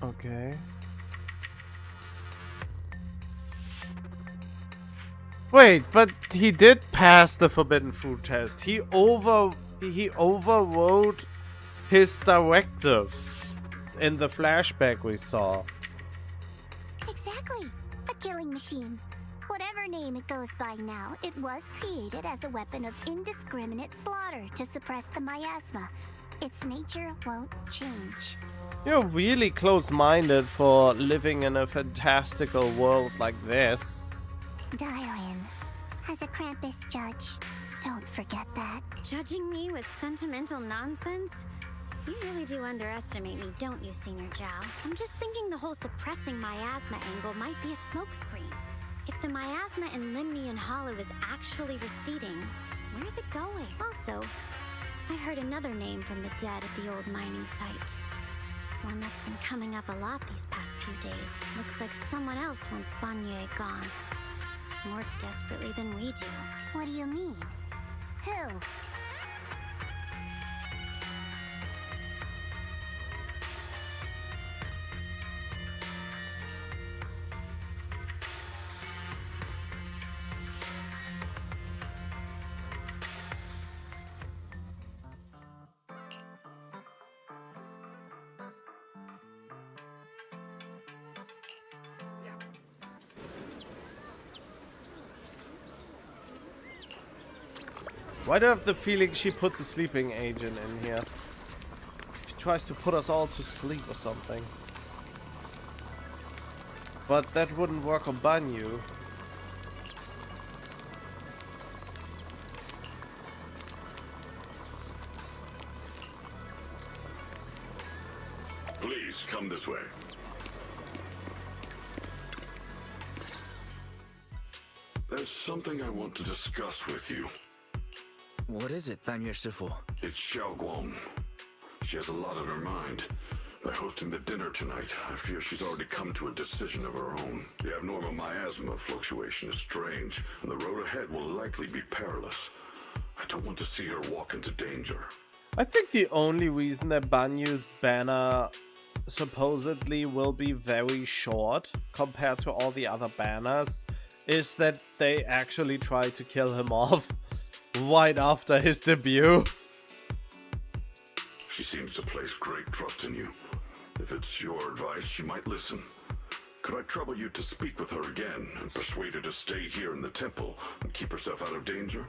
Okay. Wait, but he did pass the forbidden fruit test. He overrode his directives in the flashback we saw. Exactly. A killing machine. Whatever name it goes by now, it was created as a weapon of indiscriminate slaughter to suppress the miasma. Its nature won't change. You're really close-minded for living in a fantastical world like this. Dial in. As a Krampus judge, don't forget that. Judging me with sentimental nonsense? You really do underestimate me, don't you, Senior Zhao? I'm just thinking the whole suppressing miasma angle might be a smokescreen. If the miasma in Limnian Hollow is actually receding, where's it going? Also, I heard another name from the dead at the old mining site. One that's been coming up a lot these past few days. Looks like someone else wants Banye gone. More desperately than we do. What do you mean? Who? Why do I have the feeling she puts a sleeping agent in here? She tries to put us all to sleep or something. But that wouldn't work on Banyu. Please come this way. There's something I want to discuss with you. What is it, Banyue Shifu? It's Shunguang. She has a lot on her mind. By hosting the dinner tonight, I fear she's already come to a decision of her own. The abnormal miasma fluctuation is strange, and the road ahead will likely be perilous. I don't want to see her walk into danger. I think the only reason that Banyu's banner supposedly will be very short compared to all the other banners is that they actually try to kill him off right after his debut. She seems to place great trust in you. If it's your advice, she might listen. Could I trouble you to speak with her again and persuade her to stay here in the temple and keep herself out of danger?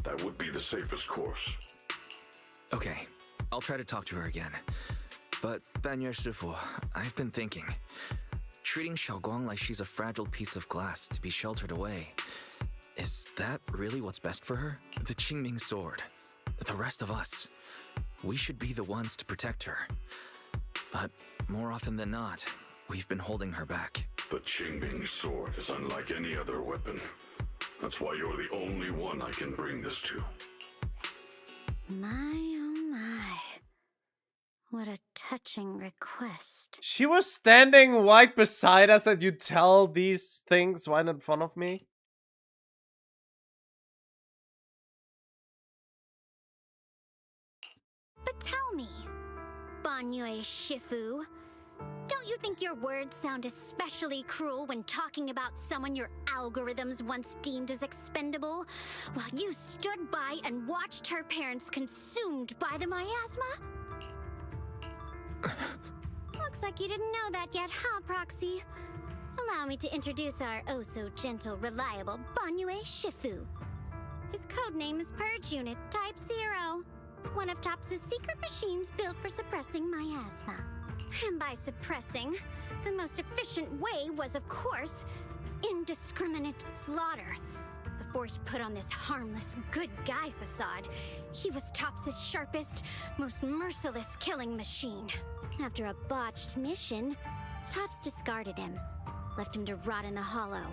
That would be the safest course. Okay, I'll try to talk to her again. But, Banyue Shifu, I've been thinking. Treating Shunguang like she's a fragile piece of glass to be sheltered away. Is that really what's best for her? The Qingming sword. The rest of us. We should be the ones to protect her. But more often than not, we've been holding her back. The Qingming sword is unlike any other weapon. That's why you're the only one I can bring this to. My, oh my. What a touching request. She was standing right beside us and you tell these things right in front of me? But tell me, Banyue Shifu, don't you think your words sound especially cruel when talking about someone your algorithms once deemed as expendable, while you stood by and watched her parents consumed by the miasma? Looks like you didn't know that yet, huh, Proxy? Allow me to introduce our oh-so-gentle, reliable Banyue Shifu. His codename is Purge Unit Type 0, one of TOPS' secret machines built for suppressing miasma. And by suppressing, the most efficient way was, of course, indiscriminate slaughter. Before he put on this harmless, good guy facade, he was TOPS' sharpest, most merciless killing machine. After a botched mission, TOPS discarded him, left him to rot in the hollow.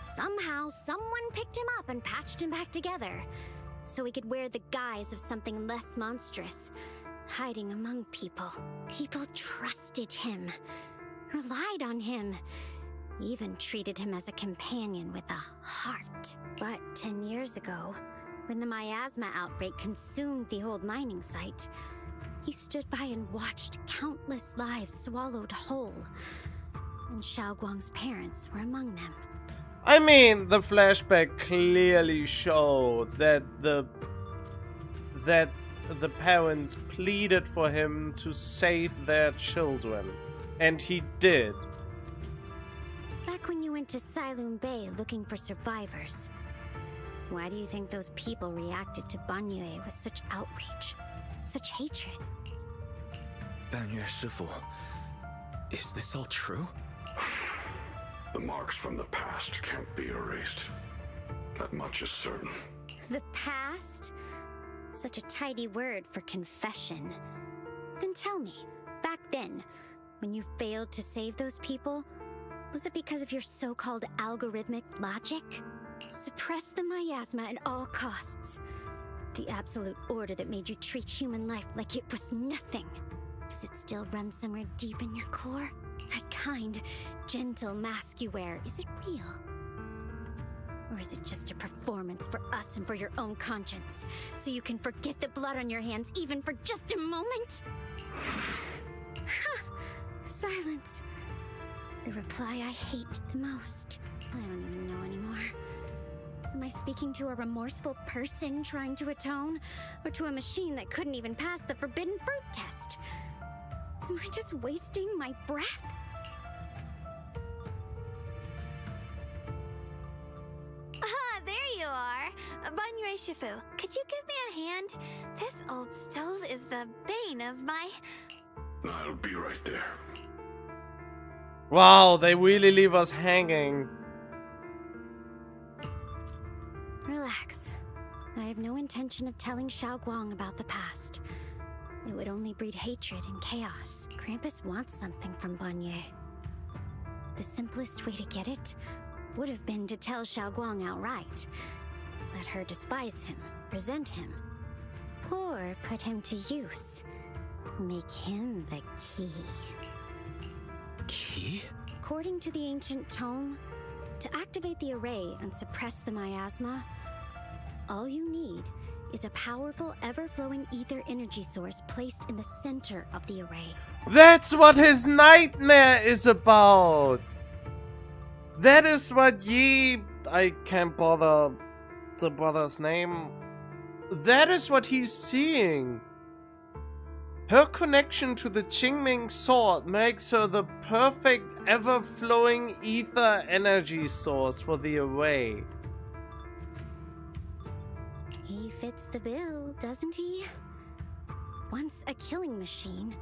Somehow, someone picked him up and patched him back together, so he could wear the guise of something less monstrous, hiding among people. People trusted him, relied on him, even treated him as a companion with a heart. But 10 years ago, when the miasma outbreak consumed the old mining site, he stood by and watched countless lives swallowed whole. And Shunguang's parents were among them. I mean, the flashback clearly showed that the parents pleaded for him to save their children. And he did. Back when you went to Silum Bay looking for survivors, why do you think those people reacted to Banyue with such outrage, such hatred? Banyue Shifu, is this all true? The marks from the past can't be erased. That much is certain. The past? Such a tidy word for confession. Then tell me, back then, when you failed to save those people, was it because of your so-called algorithmic logic? Suppress the miasma at all costs. The absolute order that made you treat human life like it was nothing. Does it still run somewhere deep in your core? That kind, gentle mask you wear, is it real? Or is it just a performance for us and for your own conscience? So you can forget the blood on your hands even for just a moment? Silence. The reply I hate the most. I don't even know anymore. Am I speaking to a remorseful person trying to atone? Or to a machine that couldn't even pass the forbidden fruit test? Am I just wasting my breath? Ah, there you are. Banyue Shifu, could you give me a hand? This old stove is the bane of my... I'll be right there. Wow, they really leave us hanging. Relax. I have no intention of telling Shunguang about the past. It would only breed hatred and chaos. Krampus wants something from Banye. The simplest way to get it would have been to tell Shunguang outright. Let her despise him, resent him, or put him to use. Make him the key. Key? According to the ancient tome, to activate the array and suppress the miasma, all you need is a powerful, ever-flowing ether energy source placed in the center of the array. That's what his nightmare is about! That is what I can't bother the brother's name. That is what he's seeing. Her connection to the Qingming sword makes her the perfect ever-flowing ether energy source for the array. He fits the bill, doesn't he? Once a killing machine,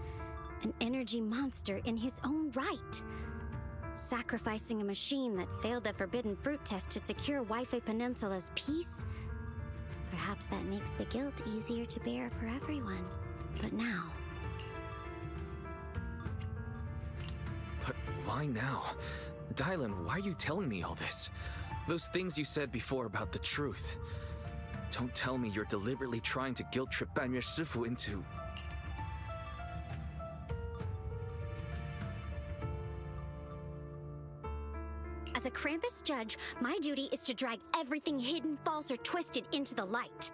an energy monster in his own right. Sacrificing a machine that failed the forbidden fruit test to secure Wi-Fi Peninsula's peace? Perhaps that makes the guilt easier to bear for everyone. But now... But why now? Dylan, why are you telling me all this? Those things you said before about the truth. Don't tell me you're deliberately trying to guilt-trip Banye Shifu into... As a Krampus judge, my duty is to drag everything hidden, false, or twisted into the light.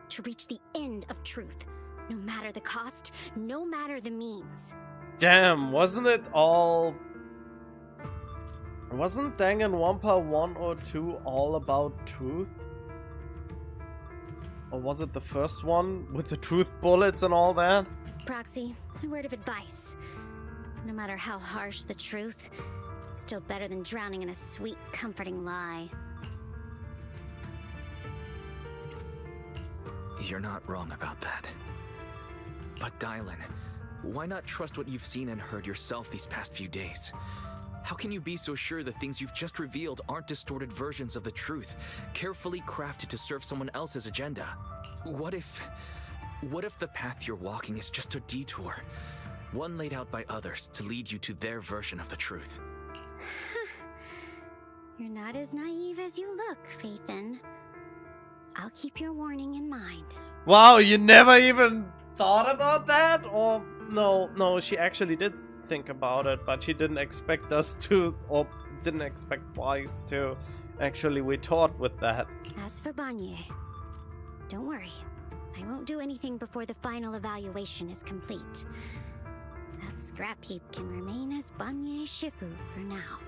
To reach the end of truth. No matter the cost, no matter the means. Damn, wasn't it all... Wasn't Danganronpa 1 or 2 all about truth? Or was it the first one with the truth bullets and all that? Proxy, a word of advice. No matter how harsh the truth, it's still better than drowning in a sweet, comforting lie. You're not wrong about that. But Dylan, why not trust what you've seen and heard yourself these past few days? How can you be so sure the things you've just revealed aren't distorted versions of the truth, carefully crafted to serve someone else's agenda? What if the path you're walking is just a detour, one laid out by others to lead you to their version of the truth? You're not as naive as you look, Faithin. I'll keep your warning in mind. Wow, you never even thought about that? Or no, she actually did think about it, but she didn't expect us to, or didn't expect Wise to actually retort with that. As for Banye, don't worry. I won't do anything before the final evaluation is complete. That scrap heap can remain as Banye Shifu for now.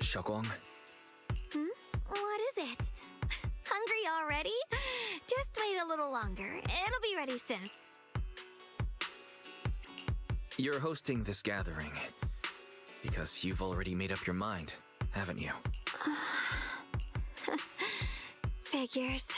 Shunguang? What is it? Hungry already? Just wait a little longer. It'll be ready soon. You're hosting this gathering because you've already made up your mind, haven't you? Figures.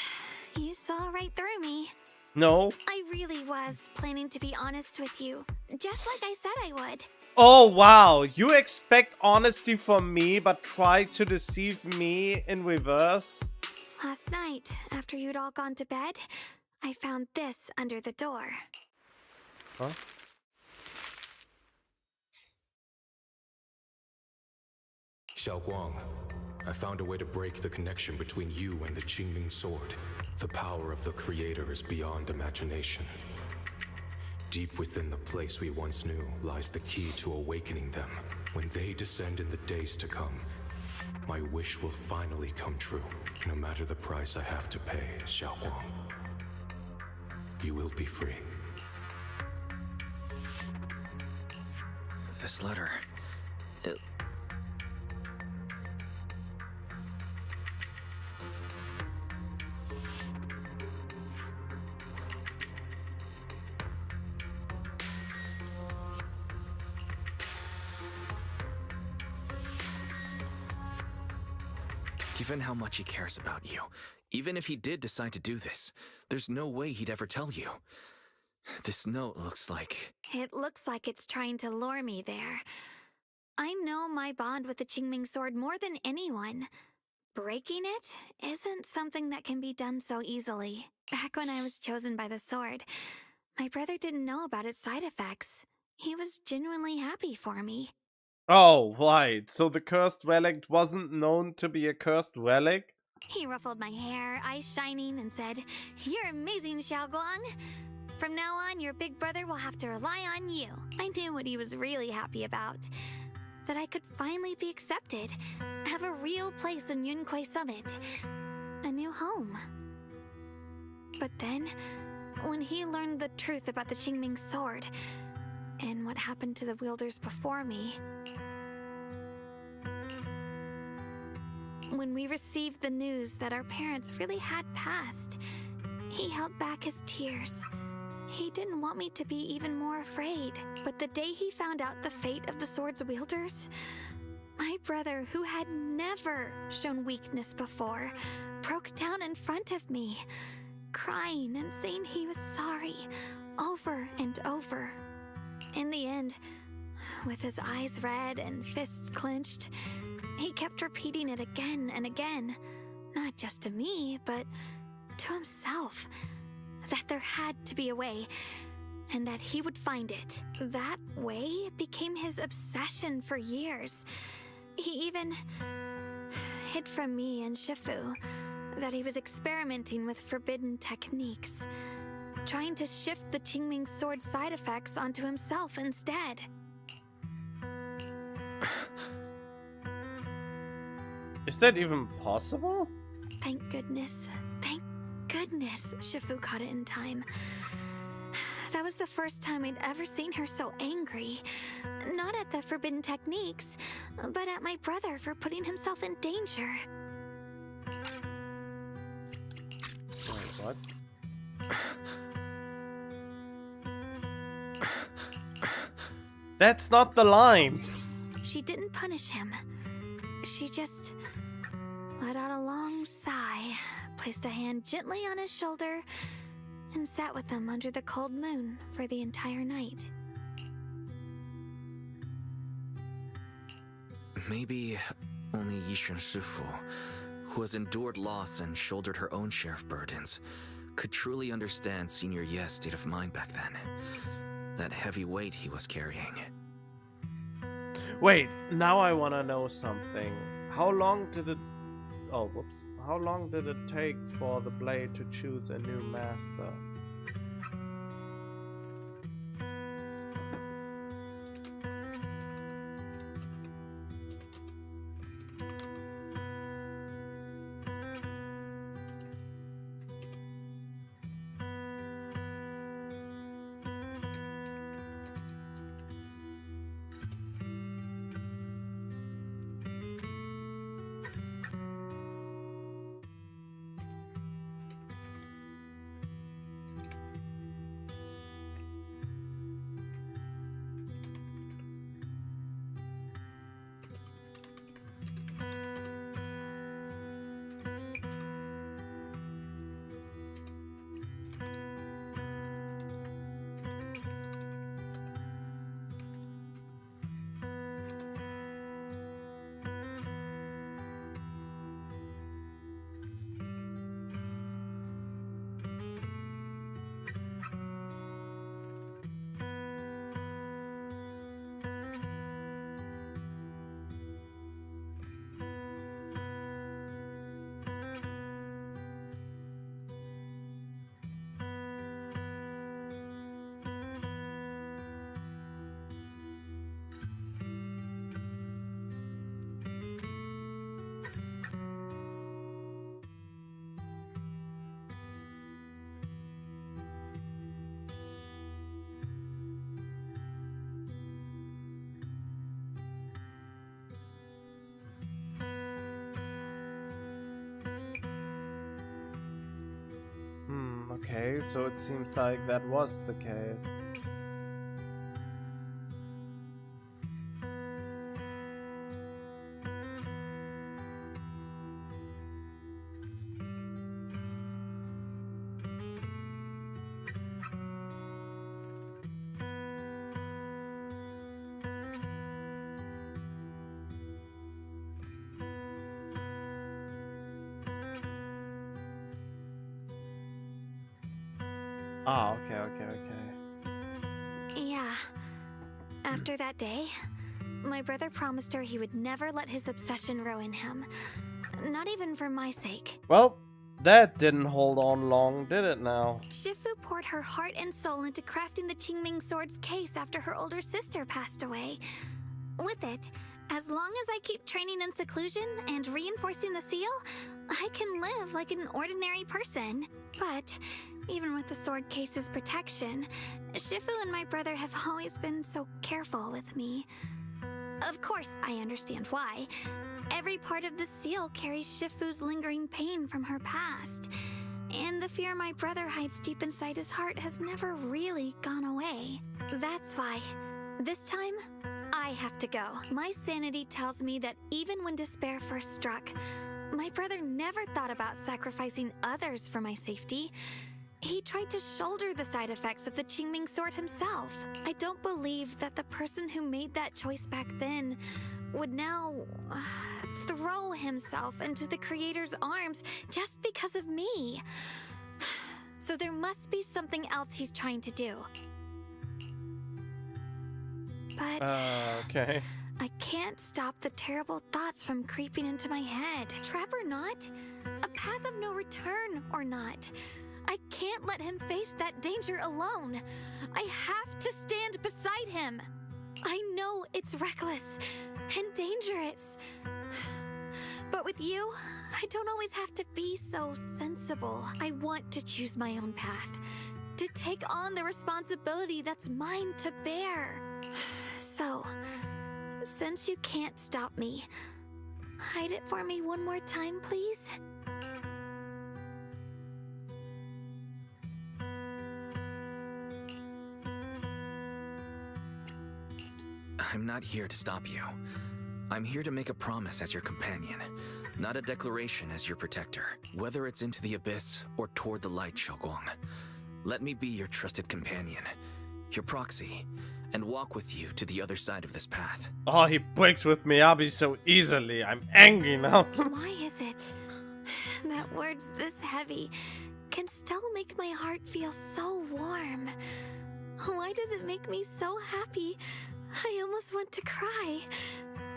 You saw right through me. No. I really was planning to be honest with you, just like I said I would. Oh wow, you expect honesty from me but try to deceive me in reverse? Last night, after you'd all gone to bed, I found this under the door. Huh? Shunguang, I found a way to break the connection between you and the Qingming sword. The power of the Creator is beyond imagination. Deep within the place we once knew lies the key to awakening them. When they descend in the days to come, my wish will finally come true. No matter the price I have to pay, Shunguang. You will be free. This letter... Given how much he cares about you, even if he did decide to do this, there's no way he'd ever tell you. This note looks like... It looks like it's trying to lure me there. I know my bond with the Qingming sword more than anyone. Breaking it isn't something that can be done so easily. Back when I was chosen by the sword, my brother didn't know about its side effects. He was genuinely happy for me. Oh, right. So the cursed relic wasn't known to be a cursed relic? He ruffled my hair, eyes shining, and said, "You're amazing, Xiaoguang. From now on, your big brother will have to rely on you." I knew what he was really happy about. That I could finally be accepted, have a real place in Yunquei Summit, a new home. But then, when he learned the truth about the Qingming sword, and what happened to the wielders before me, when we received the news that our parents really had passed, he held back his tears. He didn't want me to be even more afraid. But the day he found out the fate of the sword's wielders, my brother, who had never shown weakness before, broke down in front of me, crying and saying he was sorry, over and over. In the end, with his eyes red and fists clenched, he kept repeating it again and again, not just to me, but to himself, that there had to be a way, and that he would find it. That way became his obsession for years. He even hid from me and Shifu that he was experimenting with forbidden techniques, trying to shift the Qingming sword side effects onto himself instead. Is that even possible? Thank goodness. Thank goodness Shifu caught it in time. That was the first time I'd ever seen her so angry. Not at the forbidden techniques, but at my brother for putting himself in danger. What? That's not the line! She didn't punish him. She just let out a long sigh, placed a hand gently on his shoulder, and sat with him under the cold moon for the entire night. Maybe only Yishun Shifu, who has endured loss and shouldered her own share of burdens, could truly understand Senior Ye's state of mind back then. That heavy weight he was carrying. Wait, now I wanna know something. How long did it... Oh, whoops. How long did it take for the blade to choose a new master? Okay, so it seems like that was the case. Oh, okay. Yeah. After that day, my brother promised her he would never let his obsession ruin him. Not even for my sake. Well, that didn't hold on long, did it now? Shifu poured her heart and soul into crafting the Qingming Sword's case after her older sister passed away. With it, as long as I keep training in seclusion and reinforcing the seal, I can live like an ordinary person. But even with the sword case's protection, Shifu and my brother have always been so careful with me. Of course, I understand why. Every part of the seal carries Shifu's lingering pain from her past. And the fear my brother hides deep inside his heart has never really gone away. That's why, this time, I have to go. My sanity tells me that even when despair first struck, my brother never thought about sacrificing others for my safety. He tried to shoulder the side effects of the Qingming Sword himself. I don't believe that the person who made that choice back then would now throw himself into the Creator's arms just because of me. So there must be something else he's trying to do. But okay. I can't stop the terrible thoughts from creeping into my head. Trap or not, a path of no return or not, I can't let him face that danger alone. I have to stand beside him. I know it's reckless and dangerous. But with you, I don't always have to be so sensible. I want to choose my own path, to take on the responsibility that's mine to bear. So, since you can't stop me, hide it for me one more time, please? I'm not here to stop you. I'm here to make a promise as your companion, not a declaration as your protector. Whether it's into the abyss or toward the light, Shunguang, let me be your trusted companion, your proxy, and walk with you to the other side of this path. Oh, he breaks with Miyabi so easily. I'm angry now. Why is it that words this heavy can still make my heart feel so warm? Why does it make me so happy? I almost want to cry.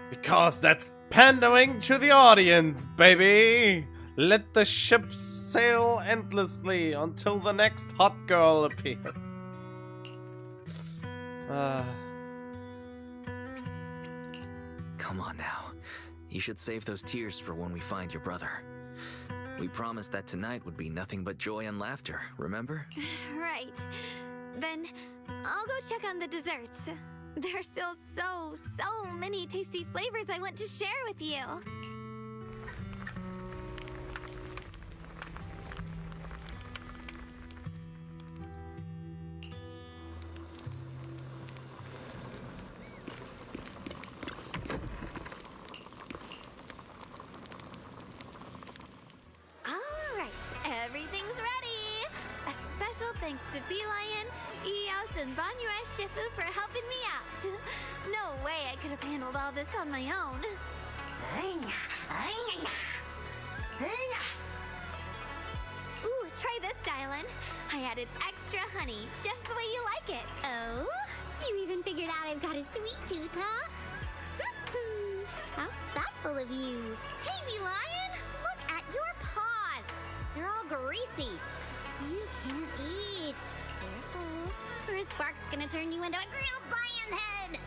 Because that's pandering to the audience, baby. Let the ship sail endlessly until the next hot girl appears. Come on now. You should save those tears for when we find your brother. We promised that tonight would be nothing but joy and laughter, remember? Right. Then I'll go check on the desserts. There are still so many tasty flavors I want to share with you. Alright, everything's ready. A special thanks to Beelion, Eos, and Banyue Shifu for helping me out. No way I could have handled all this on my own. Ooh, try this, Dylan. I added extra honey, just the way you like it. Oh? You even figured out I've got a sweet tooth, huh? How thoughtful of you. Hey, Beelion! Look at your paws! They're all greasy. You can't eat. Careful. Or a spark's gonna turn you into a grilled lion head!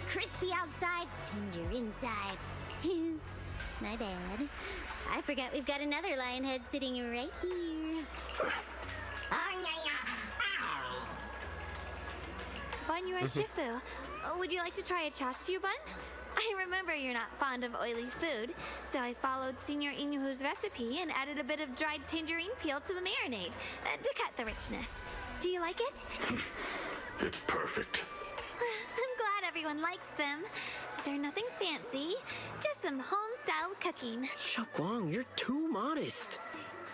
Crispy outside, tender inside. Oops, my bad. I forgot we've got another lion head sitting right here. Banyue Shifu, would you like to try a chasu bun? I remember you're not fond of oily food, so I followed Senior Inuhu's recipe and added a bit of dried tangerine peel to the marinade to cut the richness. Do you like it? It's perfect. I'm glad everyone likes them. They're nothing fancy, just some home-style cooking. Shunguang, you're too modest.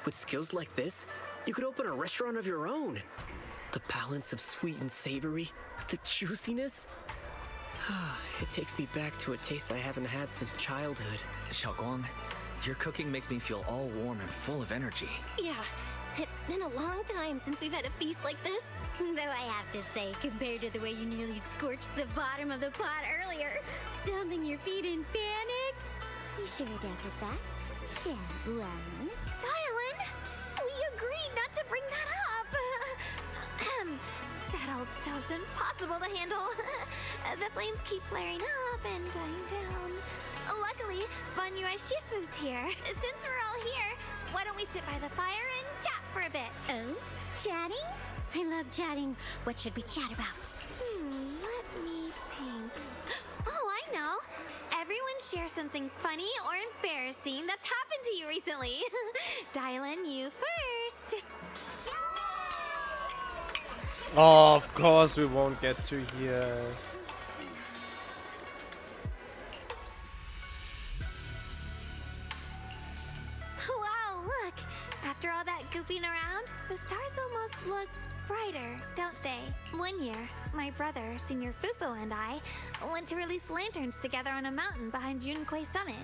With skills like this, you could open a restaurant of your own. The balance of sweet and savory, the juiciness. It takes me back to a taste I haven't had since childhood. Shunguang, Your cooking makes me feel all warm and full of energy. Yeah, it's been a long time since we've had a feast like this. Though I have to say, compared to the way you nearly scorched the bottom of the pot earlier, stomping your feet in panic. You sure got the facts? Shunguang. Dialin, we agreed not to bring that up. That old stove's impossible to handle. The flames keep flaring up and dying down. Luckily, Van Yue Shifu's here. Since we're all here, why don't we sit by the fire and chat for a bit? Oh, chatting? I love chatting. What should we chat about? Let me think. Oh, I know. Everyone share something funny or embarrassing that's happened to you recently. Dialin, you first. Oh, of course we won't get to hear. Wow, look! After all that goofing around, the stars almost look brighter, don't they? One year, my brother, Senior Fufu, and I went to release lanterns together on a mountain behind Yunquei Summit.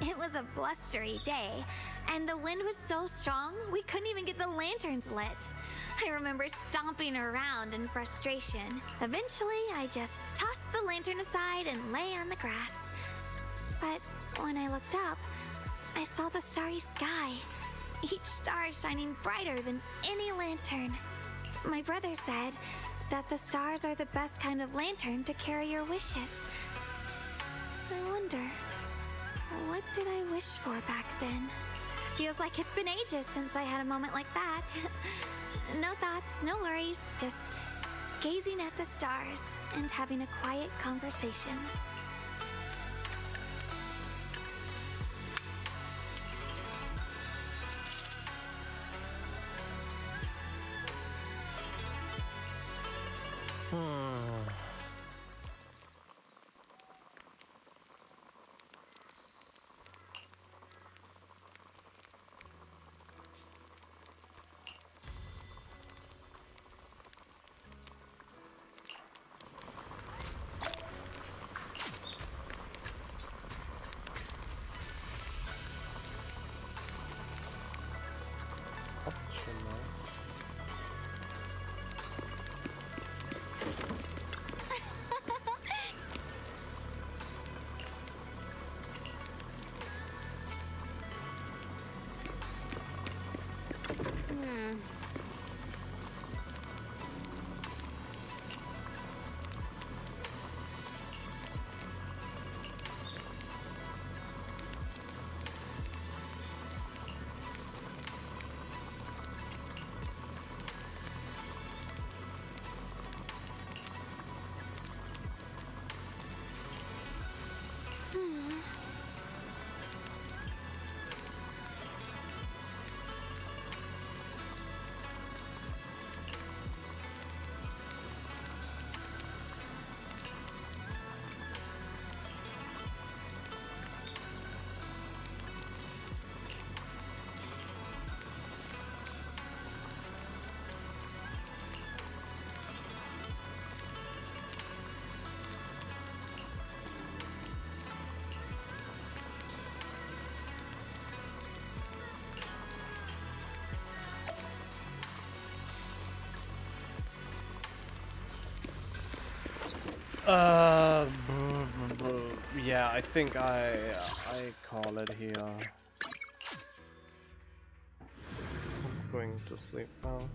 It was a blustery day, and the wind was so strong we couldn't even get the lanterns lit. I remember stomping around in frustration. Eventually, I just tossed the lantern aside and lay on the grass. But when I looked up, I saw the starry sky, each star shining brighter than any lantern. My brother said that the stars are the best kind of lantern to carry your wishes. I wonder, what did I wish for back then? Feels like it's been ages since I had a moment like that. No thoughts, no worries, just gazing at the stars and having a quiet conversation. Yeah, I think I call it here. I'm going to sleep now.